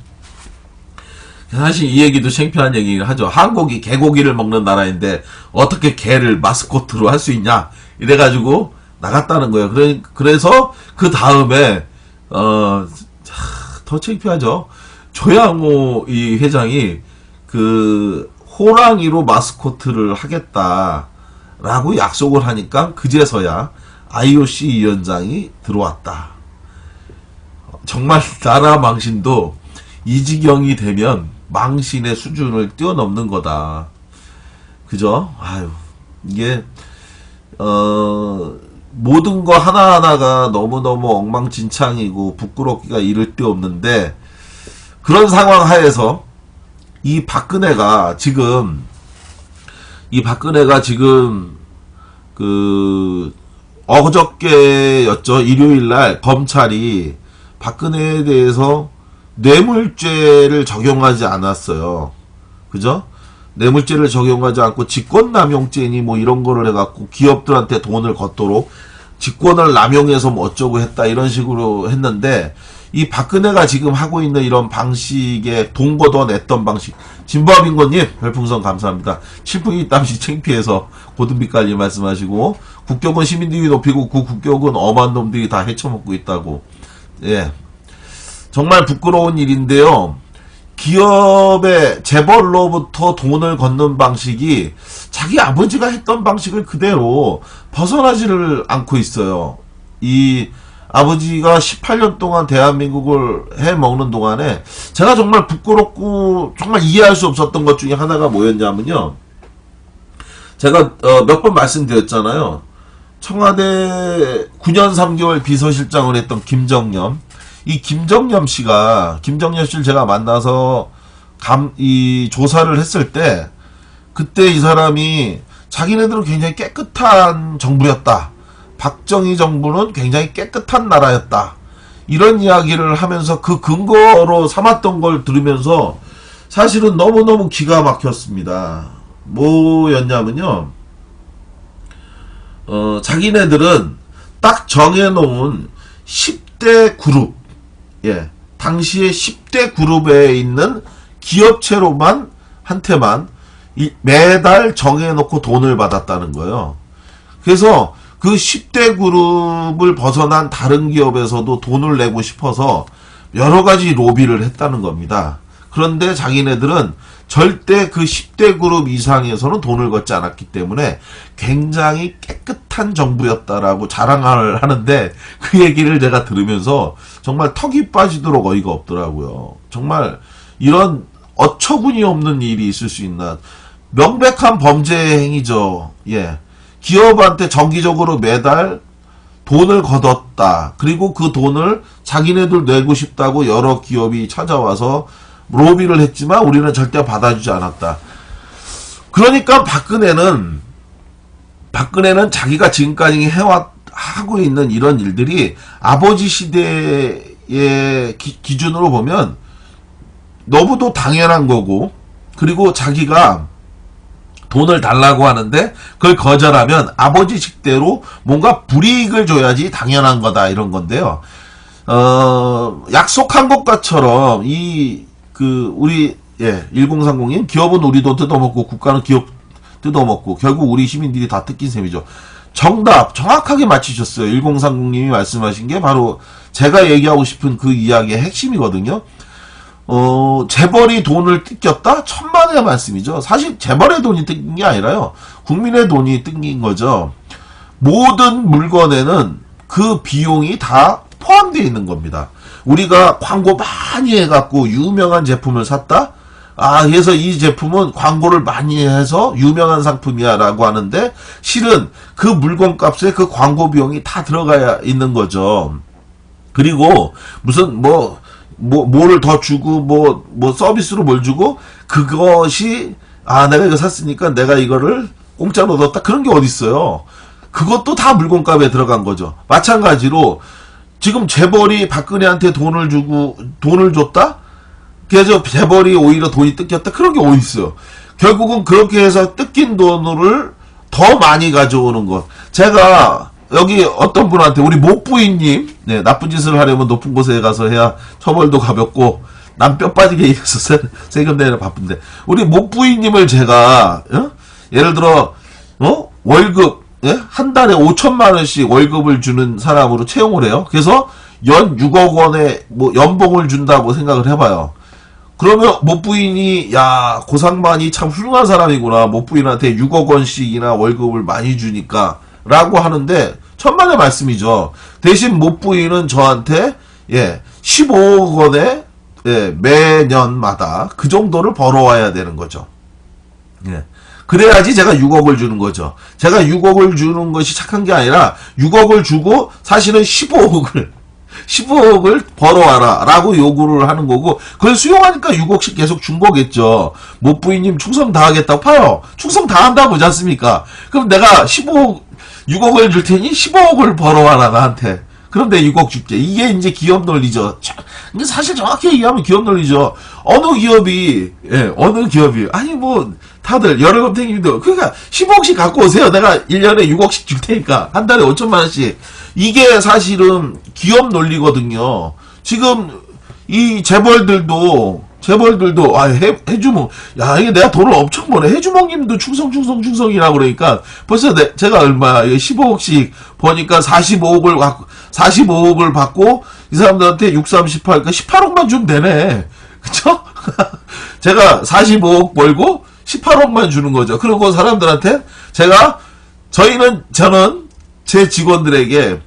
사실 이 얘기도 창피한 얘기를 하죠. 한국이 개고기를 먹는 나라인데 어떻게 개를 마스코트로 할 수 있냐 이래가지고 나갔다는 거예요. 그래서 그 다음에 더 창피하죠. 조양호 이 회장이 호랑이로 마스코트를 하겠다 라고 약속을 하니까 그제서야 IOC 위원장이 들어왔다. 정말 나라 망신도 이 지경이 되면 망신의 수준을 뛰어넘는 거다. 그죠? 아유, 이게 모든 거 하나하나가 너무너무 엉망진창이고 부끄럽기가 이를 데 없는데 그런 상황 하에서 이 박근혜가 지금 어저께였죠. 일요일날 검찰이 박근혜에 대해서 뇌물죄를 적용하지 않았어요. 그죠? 뇌물죄를 적용하지 않고 직권남용죄니 뭐 이런 거를 해갖고 기업들한테 돈을 걷도록 직권을 남용해서 뭐 어쩌고 했다 이런 식으로 했는데 이 박근혜가 지금 하고 있는 이런 방식에 돈 걷어냈던 방식. 진보빈고님 별풍선 감사합니다. 칠풍이 땀시 창피해서 고든빛깔님 말씀하시고 국격은 시민들이 높이고 그 국격은 엄한 놈들이 다 헤쳐먹고 있다고. 예, 정말 부끄러운 일인데요. 기업의 재벌로부터 돈을 걷는 방식이 자기 아버지가 했던 방식을 그대로 벗어나지를 않고 있어요. 이 아버지가 18년 동안 대한민국을 해먹는 동안에 제가 정말 부끄럽고 정말 이해할 수 없었던 것 중에 하나가 뭐였냐면요. 제가 몇 번 말씀드렸잖아요. 청와대 9년 3개월 비서실장을 했던 김정념. 이 김정념 씨를 제가 만나서 이 조사를 했을 때 그때 이 사람이 자기네들은 굉장히 깨끗한 정부였다. 박정희 정부는 굉장히 깨끗한 나라였다. 이런 이야기를 하면서 그 근거로 삼았던 걸 들으면서 사실은 너무너무 기가 막혔습니다. 뭐였냐면요. 자기네들은 딱 정해놓은 10대 그룹, 예, 당시에 10대 그룹에 있는 기업체로만 한테만 매달 정해놓고 돈을 받았다는 거예요. 그래서 그 10대 그룹을 벗어난 다른 기업에서도 돈을 내고 싶어서 여러 가지 로비를 했다는 겁니다. 그런데 자기네들은 절대 그 10대 그룹 이상에서는 돈을 걷지 않았기 때문에 굉장히 깨끗한 정부였다라고 자랑을 하는데, 그 얘기를 제가 들으면서 정말 턱이 빠지도록 어이가 없더라고요. 정말 이런 어처구니 없는 일이 있을 수 있나. 명백한 범죄 행위죠. 예. 기업한테 정기적으로 매달 돈을 걷었다. 그리고 그 돈을 자기네들 내고 싶다고 여러 기업이 찾아와서 로비를 했지만 우리는 절대 받아주지 않았다. 그러니까 박근혜는 자기가 지금까지 하고 있는 이런 일들이 아버지 시대의 기준으로 보면 너무도 당연한 거고, 그리고 자기가 돈을 달라고 하는데 그걸 거절하면 아버지 식대로 뭔가 불이익을 줘야지 당연한 거다, 이런 건데요. 약속한 것과처럼 우리 1030님, 기업은 우리 돈 뜯어먹고 국가는 기업 뜯어먹고 결국 우리 시민들이 다 뜯긴 셈이죠. 정답 정확하게 맞히셨어요. 1030님이 말씀하신 게 바로 제가 얘기하고 싶은 그 이야기의 핵심이거든요. 재벌이 돈을 뜯겼다? 천만의 말씀이죠. 사실 재벌의 돈이 뜯긴 게 아니라요, 국민의 돈이 뜯긴 거죠. 모든 물건에는 그 비용이 다 포함되어 있는 겁니다. 우리가 광고 많이 해갖고 유명한 제품을 샀다? 그래서 이 제품은 광고를 많이 해서 유명한 상품이야 라고 하는데, 실은 그 물건값에 그 광고 비용이 다 들어가야 있는 거죠. 그리고 무슨 뭐를 더 주고 뭐 서비스로 뭘 주고, 그것이 내가 이거 샀으니까 내가 이거를 공짜로 얻었다, 그런 게 어딨어요. 그것도 다 물건값에 들어간 거죠. 마찬가지로 지금 재벌이 박근혜한테 돈을 줬다? 그래서 재벌이 오히려 돈이 뜯겼다? 그런 게 어딨어요. 결국은 그렇게 해서 뜯긴 돈을 더 많이 가져오는 것. 제가 여기 어떤 분한테, 우리 목부인님, 나쁜 짓을 하려면 높은 곳에 가서 해야 처벌도 가볍고 남 뼈 빠지게 일해서 세금 내는 바쁜데, 우리 목부인님을 제가 예를 들어 월급 한 달에 5천만 원씩 월급을 주는 사람으로 채용을 해요. 그래서 연 6억 원의 연봉을 준다고 생각을 해봐요. 그러면 목부인이 고상만이 참 훌륭한 사람이구나, 목부인한테 6억 원씩이나 월급을 많이 주니까 라고 하는데, 천만의 말씀이죠. 대신 목부인은 저한테 15억 원에 매년마다 그 정도를 벌어와야 되는 거죠. 그래야지 제가 6억을 주는 거죠. 제가 6억을 주는 것이 착한 게 아니라 6억을 주고 사실은 15억을 벌어와라 라고 요구를 하는 거고, 그걸 수용하니까 6억씩 계속 준 거겠죠. 목부인님 충성 다하겠다고 파요. 충성 다한다고 하지 않습니까? 그럼 내가 6억을 줄 테니 15억을 벌어와라 나한테. 그럼 내 6억 줄게. 이게 이제 기업 논리죠. 근데 사실 정확히 얘기하면 기업 논리죠. 어느 기업이 다들 여러분들도 그러니까 15억씩 갖고 오세요. 내가 1년에 6억씩 줄 테니까 한 달에 5천만 원씩. 이게 사실은 기업 논리거든요. 지금 이 재벌들도 해주몽, 이게 내가 돈을 엄청 버네. 해주몽님도 충성이라고 그러니까 벌써 제가 얼마야, 15억씩 버니까 45억을 받고 이 사람들한테 6, 3, 18, 그러니까 18억만 주면 되네. 그쵸? 제가 45억 벌고 18억만 주는 거죠. 그리고 사람들한테 저는 제 직원들에게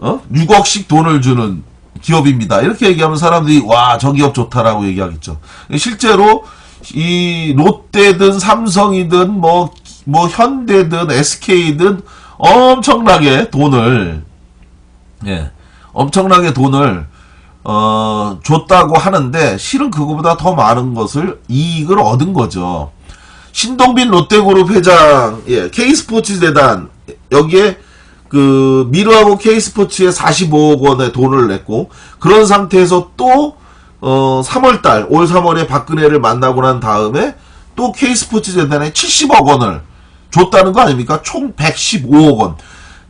6억씩 돈을 주는 기업입니다. 이렇게 얘기하면 사람들이 저 기업 좋다라고 얘기하겠죠. 실제로 이 롯데든 삼성이든 현대든 SK든 엄청나게 돈을 줬다고 하는데, 실은 그거보다 더 많은 이익을 얻은 거죠. 신동빈 롯데그룹 회장, K스포츠 재단, 여기에 미르하고 K스포츠에 45억 원의 돈을 냈고, 그런 상태에서 또 올 3월에 박근혜를 만나고 난 다음에 또 K스포츠 재단에 70억 원을 줬다는 거 아닙니까? 총 115억 원.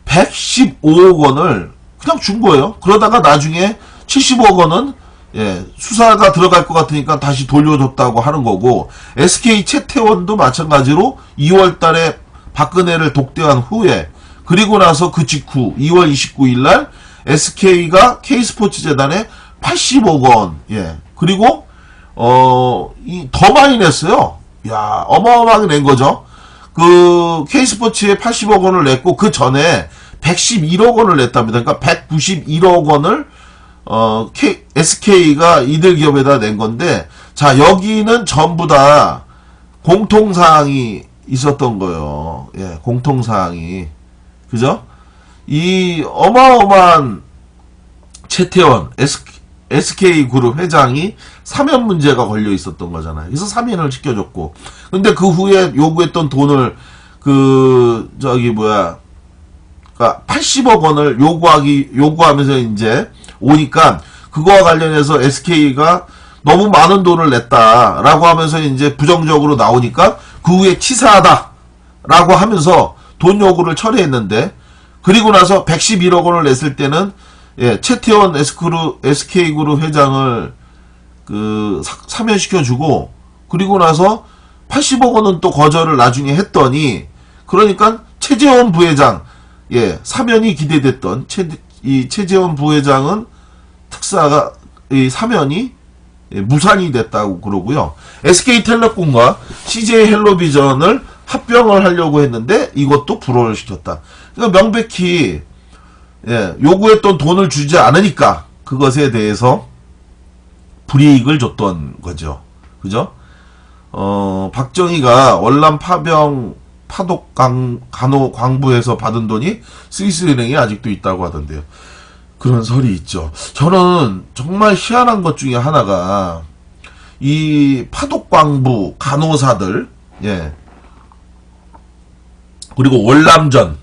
115억 원을 그냥 준 거예요. 그러다가 나중에 75억 원은 예, 수사가 들어갈 것 같으니까 다시 돌려줬다고 하는 거고, SK 최태원도 마찬가지로 2월 달에 박근혜를 독대한 후에, 그리고 나서 그 직후 2월 29일 날 SK가 K스포츠재단에 80억 원, 예, 그리고 더 많이 냈어요. 야, 어마어마하게 낸 거죠. 그 K스포츠에 80억 원을 냈고, 그 전에 111억 원을 냈답니다. 그러니까 191억 원을 SK가 이들 기업에다 낸 건데, 자, 여기는 전부 다 공통사항이 있었던 거예요. 예, 공통사항이. 그죠? 이 어마어마한 최태원, SK그룹 회장이 사면 문제가 걸려 있었던 거잖아요. 그래서 사면을 시켜줬고. 근데 그 후에 요구했던 돈을, 그러니까 80억 원을 요구하면서 이제 오니까, 그거와 관련해서 SK가 너무 많은 돈을 냈다라고 하면서 이제 부정적으로 나오니까, 그 후에 치사하다라고 하면서 돈 요구를 처리했는데, 그리고 나서 111억 원을 냈을 때는, 예, 최태원 SK그룹 회장을 사면시켜주고, 그리고 나서 80억 원은 또 거절을 나중에 했더니, 그러니까 최재원 부회장, 예, 사면이 기대됐던 이 최재원 부회장은 이 사면이, 예, 무산이 됐다고 그러고요. SK텔레콤과 CJ헬로비전을 합병을 하려고 했는데 이것도 불허를 시켰다. 그러니까 명백히, 예, 요구했던 돈을 주지 않으니까 그것에 대해서 불이익을 줬던 거죠. 그죠? 박정희가 월남 파병 파독 간호 광부에서 받은 돈이 스위스은행에 아직도 있다고 하던데요. 그런 설이 있죠. 저는 정말 희한한 것 중에 하나가, 이 파독 광부 간호사들, 예, 그리고 월남전,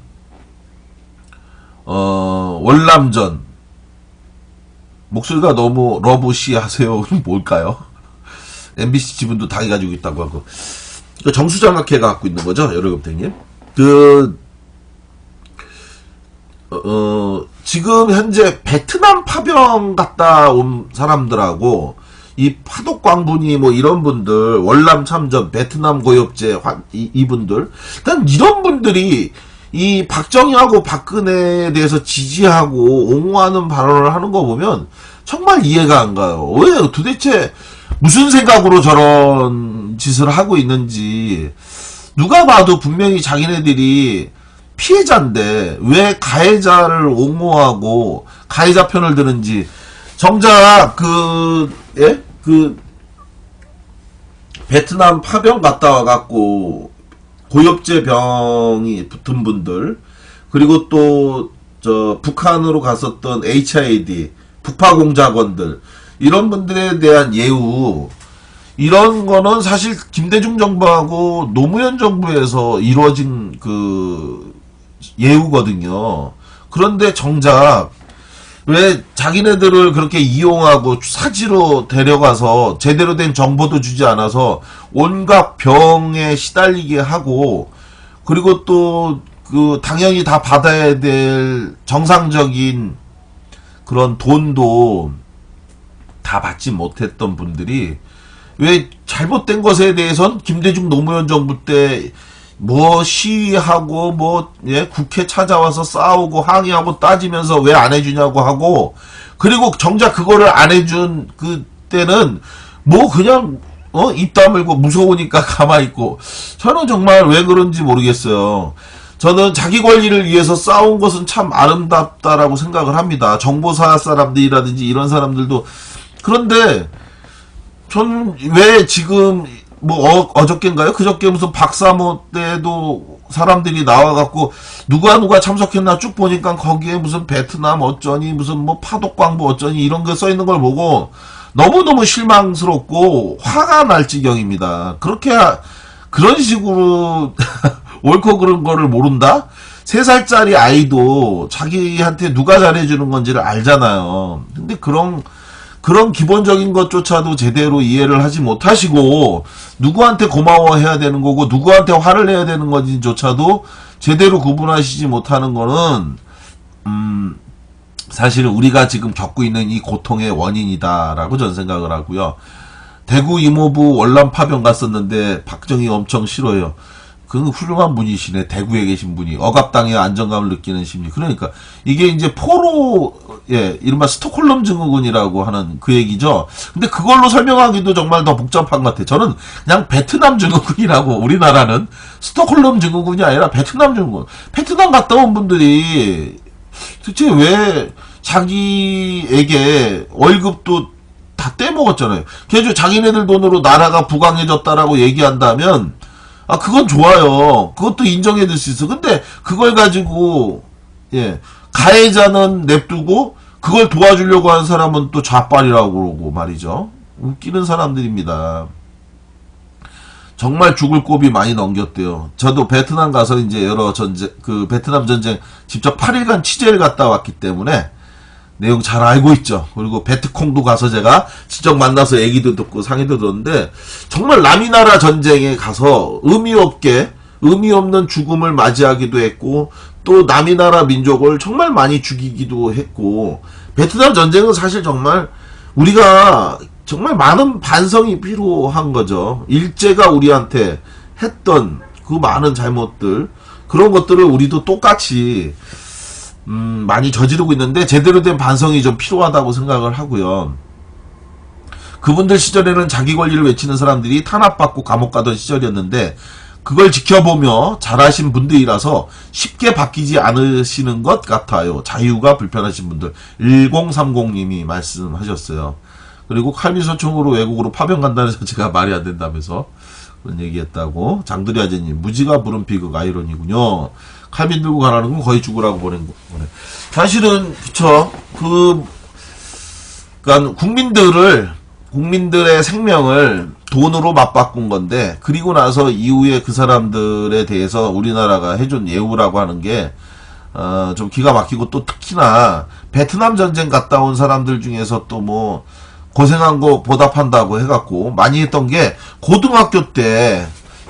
목소리가 너무 러브시 하세요. 뭘까요? MBC 지분도 다 가지고 있다고 하고. 정수장학회가 갖고 있는 거죠, 여러분들님. 지금 현재 베트남 파병 갔다 온 사람들하고, 이 파독광분이 뭐 이런 분들, 월남 참전, 베트남 고엽제, 이분들, 일단 이런 분들이 이 박정희하고 박근혜에 대해서 지지하고 옹호하는 발언을 하는 거 보면 정말 이해가 안 가요. 왜 도대체 무슨 생각으로 저런 짓을 하고 있는지. 누가 봐도 분명히 자기네들이 피해자인데 왜 가해자를 옹호하고 가해자 편을 드는지. 정작 베트남 파병 갔다 와갖고 고엽제 병이 붙은 분들, 그리고 또 북한으로 갔었던 HID 북파공작원들, 이런 분들에 대한 예우, 이런 거는 사실 김대중 정부하고 노무현 정부에서 이루어진 예우거든요. 그런데 정작 왜 자기네들을 그렇게 이용하고 사지로 데려가서 제대로 된 정보도 주지 않아서 온갖 병에 시달리게 하고, 그리고 또 당연히 다 받아야 될 정상적인 그런 돈도 다 받지 못했던 분들이 왜 잘못된 것에 대해선 김대중 노무현 정부 때 뭐 시위하고 국회 찾아와서 싸우고 항의하고 따지면서 왜 안 해주냐고 하고, 그리고 정작 그거를 안 해준 그때는 그냥 입 다물고 무서우니까 가만히 있고. 저는 정말 왜 그런지 모르겠어요. 저는 자기 권리를 위해서 싸운 것은 참 아름답다라고 생각을 합니다. 정보사 사람들이라든지 이런 사람들도. 그런데 전 왜 지금 어저께인가요? 그저께 무슨 박사모 때도 사람들이 나와갖고 누가 참석했나 쭉 보니까 거기에 무슨 베트남 어쩌니 무슨 파독광부 어쩌니 이런 거 써있는 걸 보고 너무너무 실망스럽고 화가 날 지경입니다. 그런 식으로 옳고 그른 거를 모른다? 3살짜리 아이도 자기한테 누가 잘해주는 건지를 알잖아요. 근데 그런 기본적인 것조차도 제대로 이해를 하지 못하시고, 누구한테 고마워해야 되는 거고 누구한테 화를 내야 되는 건지조차도 제대로 구분하시지 못하는 거는 사실 우리가 지금 겪고 있는 이 고통의 원인이다라고 저는 생각을 하고요. 대구 이모부 월남 파병 갔었는데 박정희 엄청 싫어요. 그 훌륭한 분이시네. 대구에 계신 분이 억압당의 안정감을 느끼는 심리. 그러니까 이게 이제 포로, 예, 이른바 스톡홀름 증후군이라고 하는 그 얘기죠. 근데 그걸로 설명하기도 정말 더 복잡한 것 같아요. 저는 그냥 베트남 증후군이라고, 우리나라는 스톡홀름 증후군이 아니라 베트남 증후군. 베트남 갔다 온 분들이 도대체 왜 자기에게 월급도 다 떼먹었잖아요. 걔도 자기네들 돈으로 나라가 부강해졌다라고 얘기한다면 아, 그건 좋아요. 그것도 인정해줄 수 있어. 근데 그걸 가지고, 예, 가해자는 냅두고, 그걸 도와주려고 하는 사람은 또 좌빨이라고 그러고 말이죠. 웃기는 사람들입니다. 정말 죽을 고비 많이 넘겼대요. 저도 베트남 가서 이제 여러 전쟁, 그 베트남 전쟁 직접 8일간 취재를 갔다 왔기 때문에 내용 잘 알고 있죠. 그리고 베트콩도 가서 제가 직접 만나서 얘기도 듣고 상의도 들었는데 정말 남이나라 전쟁에 가서 의미 없는 죽음을 맞이하기도 했고 또 남이나라 민족을 정말 많이 죽이기도 했고 베트남 전쟁은 사실 정말 우리가 정말 많은 반성이 필요한 거죠. 일제가 우리한테 했던 그 많은 잘못들 그런 것들을 우리도 똑같이 많이 저지르고 있는데 제대로 된 반성이 좀 필요하다고 생각을 하고요. 그분들 시절에는 자기 권리를 외치는 사람들이 탄압받고 감옥 가던 시절이었는데 그걸 지켜보며 잘하신 분들이라서 쉽게 바뀌지 않으시는 것 같아요. 자유가 불편하신 분들 1030님이 말씀하셨어요. 그리고 칼미소총으로 외국으로 파병 간다는 자체가 말이 안 된다면서 그런 얘기했다고. 장들이 아재님 무지가 부른 비극 아이러니군요. 칼빈 들고 가라는 건 거의 죽으라고 보낸 거네. 사실은 그쵸. 그러니까 국민들의 생명을 돈으로 맞바꾼 건데 그리고 나서 이후에 그 사람들에 대해서 우리나라가 해준 예우라고 하는 게 좀 기가 막히고 또 특히나 베트남 전쟁 갔다 온 사람들 중에서 또 뭐 고생한 거 보답한다고 해갖고 많이 했던 게 고등학교 때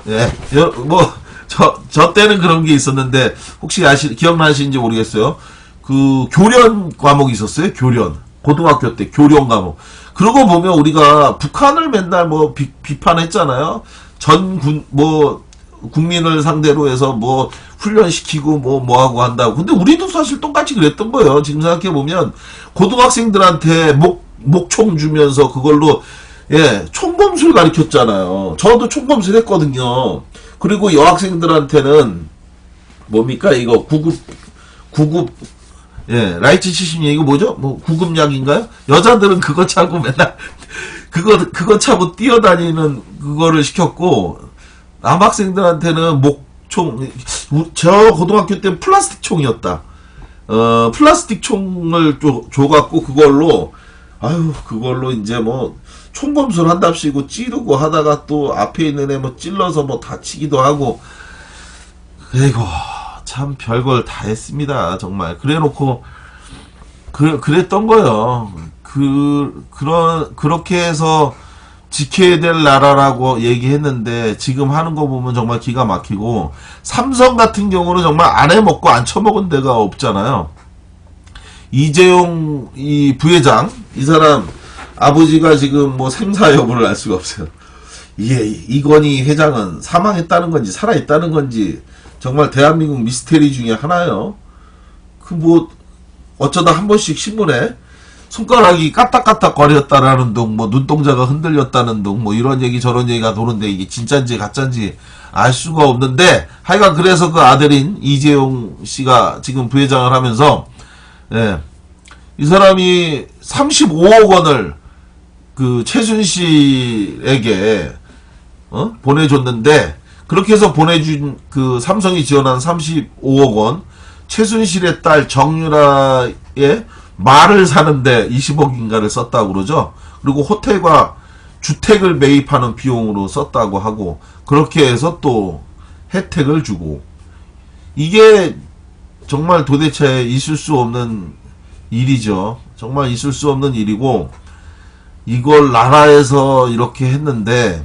예, 저 때는 그런 게 있었는데, 혹시 기억나시는지 모르겠어요. 그, 교련 과목이 있었어요? 교련. 고등학교 때 교련 과목. 그러고 보면 우리가 북한을 맨날 비판했잖아요. 국민을 상대로 해서 훈련시키고 뭐하고 한다고. 근데 우리도 사실 똑같이 그랬던 거예요. 지금 생각해보면, 고등학생들한테 목총 주면서 그걸로, 예, 총검술 가르쳤잖아요. 저도 총검술 했거든요. 그리고 여학생들한테는 뭡니까 이거 구급 예 라이트 70년 이거 뭐죠? 구급약인가요? 여자들은 그거 차고 맨날 그거 차고 뛰어다니는 그거를 시켰고 남학생들한테는 목총 저 고등학교 때 플라스틱 총이었다. 플라스틱 총을 줘갖고 그걸로 이제 총검술 한답시고 찌르고 하다가 또 앞에 있는 애 찔러서 다치기도 하고 에이고 참 별걸 다 했습니다. 정말 그래놓고 그랬던 거예요. 그렇게 해서 지켜야 될 나라라고 얘기했는데 지금 하는 거 보면 정말 기가 막히고 삼성 같은 경우는 정말 안 해먹고 안 처먹은 데가 없잖아요. 이재용 이 부회장 이 사람 아버지가 지금 생사 여부를 알 수가 없어요. 이게 이건희 회장은 사망했다는 건지 살아있다는 건지 정말 대한민국 미스테리 중에 하나요. 어쩌다 한 번씩 신문에 손가락이 까딱까딱 거렸다라는 둥, 눈동자가 흔들렸다는 둥, 이런 얘기 저런 얘기가 도는데 이게 진짠지 가짠지 알 수가 없는데 하여간 그래서 그 아들인 이재용 씨가 지금 부회장을 하면서 예, 이 사람이 35억 원을 그 최순실에게 보내줬는데 그렇게 해서 보내준 그 삼성이 지원한 35억 원 최순실의 딸 정유라의 말을 사는데 20억인가를 썼다고 그러죠. 그리고 호텔과 주택을 매입하는 비용으로 썼다고 하고 그렇게 해서 또 혜택을 주고 이게 정말 도대체 있을 수 없는 일이죠. 정말 있을 수 없는 일이고 이걸 나라에서 이렇게 했는데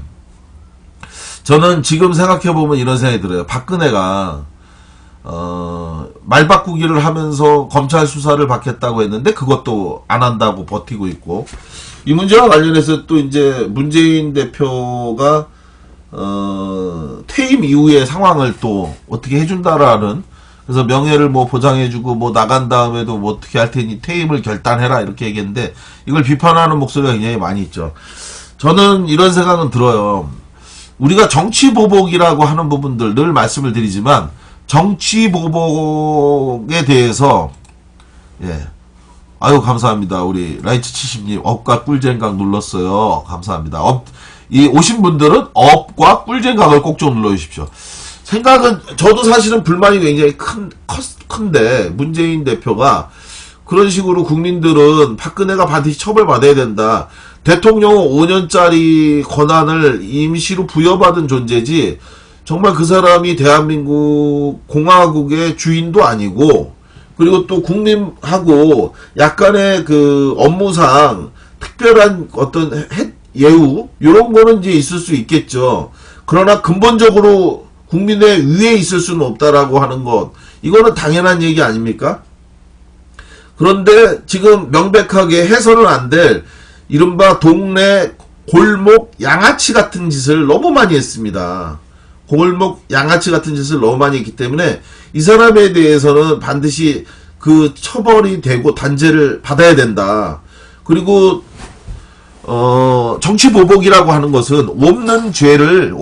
저는 지금 생각해보면 이런 생각이 들어요. 박근혜가 말바꾸기를 하면서 검찰 수사를 받겠다고 했는데 그것도 안 한다고 버티고 있고, 이 문제와 관련해서 또 이제 문재인 대표가 퇴임 이후의 상황을 또 어떻게 해준다라는, 그래서 명예를 뭐 보장해주고 뭐 나간 다음에도 뭐 어떻게 할 테니 퇴임을 결단해라 이렇게 얘기했는데, 이걸 비판하는 목소리가 굉장히 많이 있죠. 저는 이런 생각은 들어요. 우리가 정치보복이라고 하는 부분들 늘 말씀을 드리지만, 정치보복에 대해서, 예. 아유, 감사합니다. 우리 라이트 70님, 업과 꿀잼각 눌렀어요. 감사합니다. 이 오신 분들은 업과 꿀잼각을 꼭 좀 눌러주십시오. 생각은, 저도 사실은 불만이 굉장히 큰데, 문재인 대표가 그런 식으로 국민들은 박근혜가 반드시 처벌받아야 된다. 대통령은 5년짜리 권한을 임시로 부여받은 존재지, 정말 그 사람이 대한민국 공화국의 주인도 아니고, 그리고 또 국민하고 약간의 그 업무상 특별한 어떤 예우, 요런 거는 이제 있을 수 있겠죠. 그러나 근본적으로 국민의 위에 있을 수는 없다라고 하는 것, 이거는 당연한 얘기 아닙니까? 그런데 지금 명백하게 해서는 안 될 이른바 동네 골목 양아치 같은 짓을 너무 많이 했습니다. 골목 양아치 같은 짓을 너무 많이 했기 때문에 이 사람에 대해서는 반드시 그 처벌이 되고 단죄를 받아야 된다. 그리고 정치보복이라고 하는 것은 없는 죄를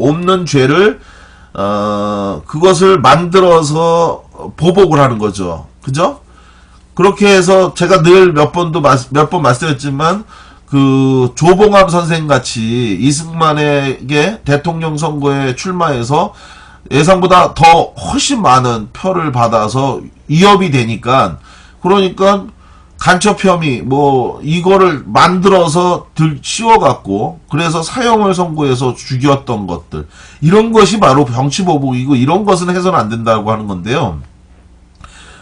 그것을 만들어서 보복을 하는 거죠. 그죠? 그렇게 해서 제가 늘 몇 번 말씀했지만, 그 조봉암 선생 같이 이승만에게 대통령 선거에 출마해서 예상보다 더 훨씬 많은 표를 받아서 위협이 되니까, 그러니까 간첩 혐의 뭐 이거를 만들어서 씌워갖고 그래서 사형을 선고해서 죽였던 것들, 이런 것이 바로 정치보복이고, 이런 것은 해서는 안 된다고 하는 건데요.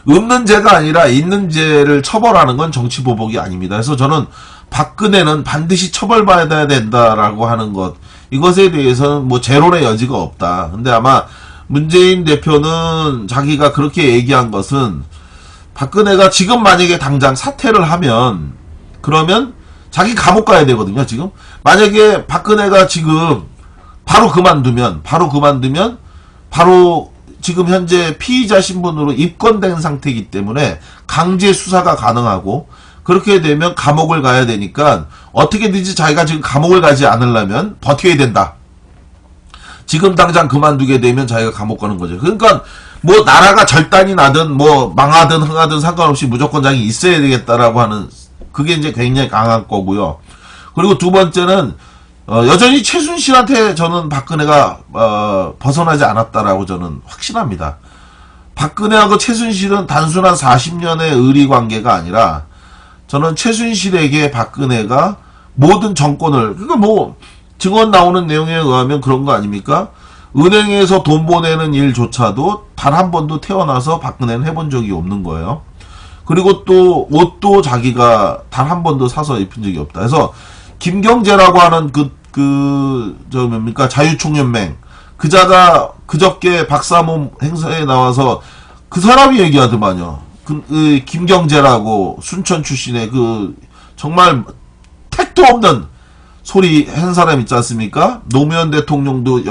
없는 죄가 아니라 있는 죄를 처벌하는 건 정치보복이 아닙니다. 그래서 저는 박근혜는 반드시 처벌받아야 된다라고 하는 것, 이것에 대해서는 뭐 재론의 여지가 없다. 근데 아마 문재인 대표는 자기가 그렇게 얘기한 것은, 박근혜가 지금 만약에 당장 사퇴를 하면, 그러면 자기 감옥 가야 되거든요. 지금 만약에 박근혜가 지금 바로 그만두면 바로 지금 현재 피의자 신분으로 입건된 상태이기 때문에 강제 수사가 가능하고, 그렇게 되면 감옥을 가야 되니까 어떻게든지 자기가 지금 감옥을 가지 않으려면 버텨야 된다. 지금 당장 그만두게 되면 자기가 감옥 가는 거죠. 그러니까 뭐 나라가 절단이 나든 뭐 망하든 흥하든 상관없이 무조건장이 있어야 되겠다라고 하는, 그게 이제 굉장히 강한 거고요. 그리고 두 번째는 여전히 최순실한테 저는 박근혜가 벗어나지 않았다라고 저는 확신합니다. 박근혜하고 최순실은 단순한 40년의 의리 관계가 아니라, 저는 최순실에게 박근혜가 모든 정권을, 그러니까 뭐 증언 나오는 내용에 의하면 그런 거 아닙니까? 은행에서 돈 보내는 일조차도 단 한 번도 태어나서 박근혜는 해본 적이 없는 거예요. 그리고 또 옷도 자기가 단 한 번도 사서 입은 적이 없다. 그래서 김경재라고 하는 뭡니까? 자유총연맹. 그자가 그저께 박사모 행사에 나와서 그 사람이 얘기하더만요. 김경재라고 순천 출신의 정말 택도 없는 소리 한 사람 있지 않습니까? 노무현 대통령도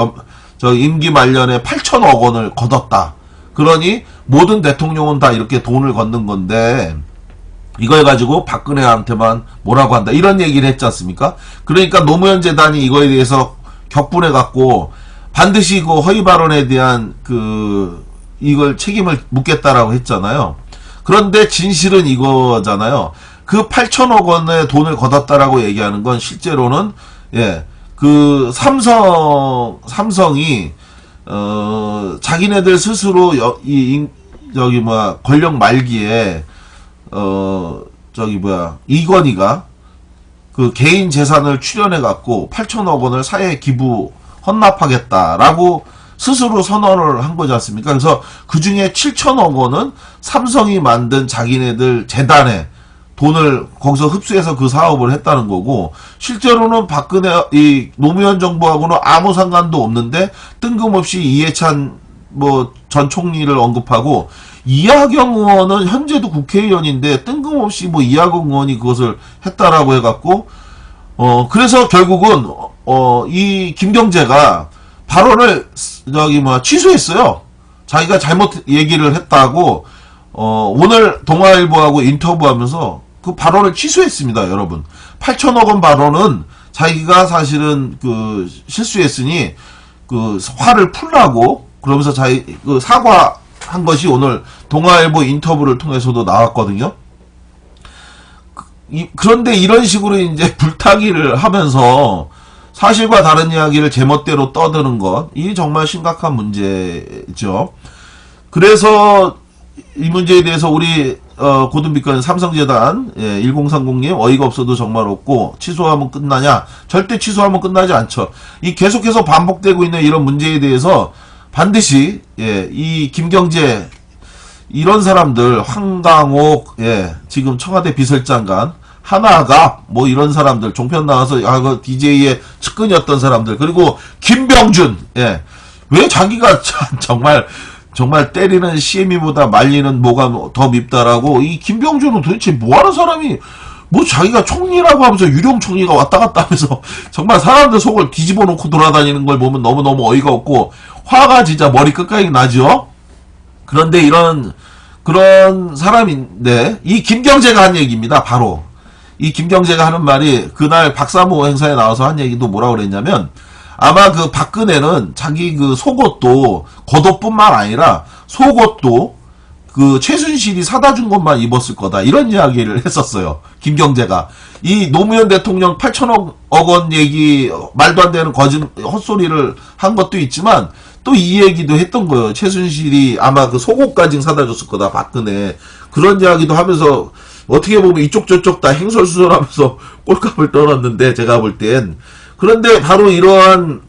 임기 말년에 8천억 원을 걷었다. 그러니 모든 대통령은 다 이렇게 돈을 걷는 건데, 이걸 가지고 박근혜한테만 뭐라고 한다, 이런 얘기를 했지 않습니까? 그러니까 노무현 재단이 이거에 대해서 격분해갖고 반드시 그 허위 발언에 대한 이걸 책임을 묻겠다라고 했잖아요. 그런데 진실은 이거잖아요. 그 8천억 원의 돈을 걷었다라고 얘기하는 건 실제로는, 삼성이 자기네들 스스로 권력 말기에 이건희가 그 개인 재산을 출연해 갖고 8천억 원을 사회 기부 헌납하겠다라고 스스로 선언을 한 거지 않습니까? 그래서 그 중에 7천억 원은 삼성이 만든 자기네들 재단에 돈을 거기서 흡수해서 그 사업을 했다는 거고, 실제로는 노무현 정부하고는 아무 상관도 없는데 뜬금없이 이해찬 뭐 전 총리를 언급하고 이하경 의원은 현재도 국회의원인데 뜬금없이 뭐 이하경 의원이 그것을 했다라고 해갖고 그래서 결국은 이 김경재가 발언을 취소했어요. 자기가 잘못 얘기를 했다고 오늘 동아일보하고 인터뷰하면서 그 발언을 취소했습니다, 여러분. 8천억 원 발언은 자기가 사실은 그 실수했으니 그 화를 풀라고 그러면서 그 사과한 것이 오늘 동아일보 인터뷰를 통해서도 나왔거든요. 그런데 이런 식으로 이제 불타기를 하면서 사실과 다른 이야기를 제멋대로 떠드는 것, 이게 정말 심각한 문제죠. 그래서 이 문제에 대해서 우리 고든비건 삼성재단 1030님 어이가 없어도 정말 없고 취소하면 끝나냐? 절대 취소하면 끝나지 않죠. 이 계속해서 반복되고 있는 이런 문제에 대해서 반드시 이 김경재 이런 사람들 황강옥 지금 청와대 비서장관 하나가 뭐 이런 사람들 종편 나와서 그 DJ의 측근이었던 사람들 그리고 김병준 왜 자기가 정말 때리는 CM이보다 말리는 뭐가 더 밉다라고 이 김병준은 도대체 뭐하는 사람이 뭐 자기가 총리라고 하면서 유령 총리가 왔다 갔다 하면서 정말 사람들 속을 뒤집어 놓고 돌아다니는 걸 보면 너무너무 어이가 없고 화가 진짜 머리 끝까지 나죠. 그런데 그런 사람인데 이 김경재가 한 얘기입니다. 바로 이 김경재가 하는 말이 그날 박사모 행사에 나와서 한 얘기도 뭐라고 그랬냐면 아마 그 박근혜는 자기 그 속옷도 겉옷뿐만 아니라 속옷도 그 최순실이 사다 준 것만 입었을 거다 이런 이야기를 했었어요. 김경재가 이 노무현 대통령 8천억 원 얘기 말도 안 되는 헛소리를 한 것도 있지만 또 이 얘기도 했던 거예요. 최순실이 아마 그 속옷까지 사다 줬을 거다 박근혜 그런 이야기도 하면서 어떻게 보면 이쪽 저쪽 다 행설수설하면서 꼴값을 떨었는데 제가 볼 땐 그런데 바로 이러한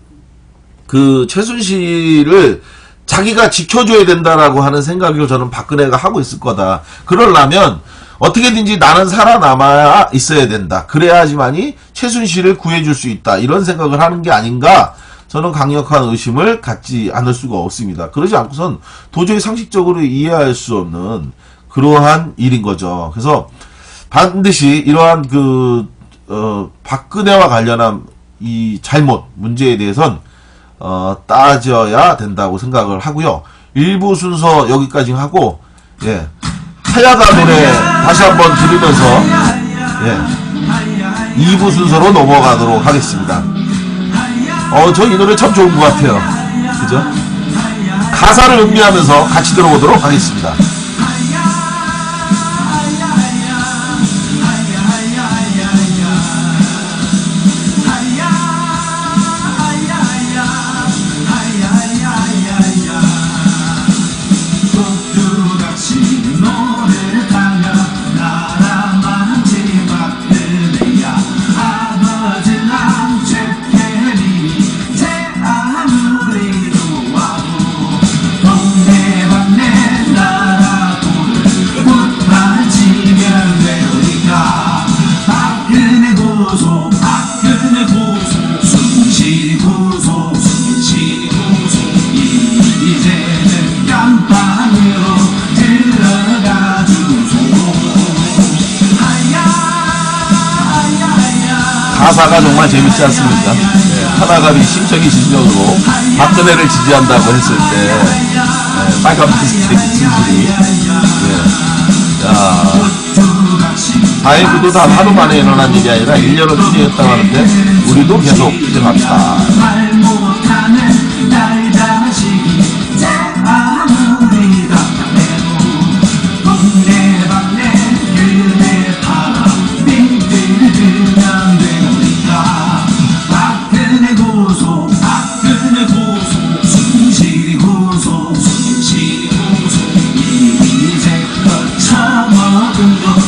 그 최순실을 자기가 지켜줘야 된다라고 하는 생각을 저는 박근혜가 하고 있을 거다. 그러려면 어떻게든지 나는 살아남아야 있어야 된다. 그래야지만이 최순실을 구해줄 수 있다. 이런 생각을 하는 게 아닌가 저는 강력한 의심을 갖지 않을 수가 없습니다. 그러지 않고선 도저히 상식적으로 이해할 수 없는 그러한 일인 거죠. 그래서 반드시 이러한 박근혜와 관련한 이 잘못 문제에 대해선 따져야 된다고 생각을 하고요. 1부 순서 여기까지 하고 하야가 노래 다시 한번 들으면서 2부 순서로 넘어가도록 하겠습니다. 저 이 노래 참 좋은 것 같아요. 그죠? 가사를 음미하면서 같이 들어보도록 하겠습니다. 가사가 정말 재밌지 않습니까? 하나갑이 심적인 진정으로 박근혜를 지지한다고 했을 때 빨간 피스트의 진실이 다행히도 단 하루 만에 일어난 일이 아니라 1년을 추진했다고 하는데 우리도 계속 추진합시다. 이제 거쳐먹은 거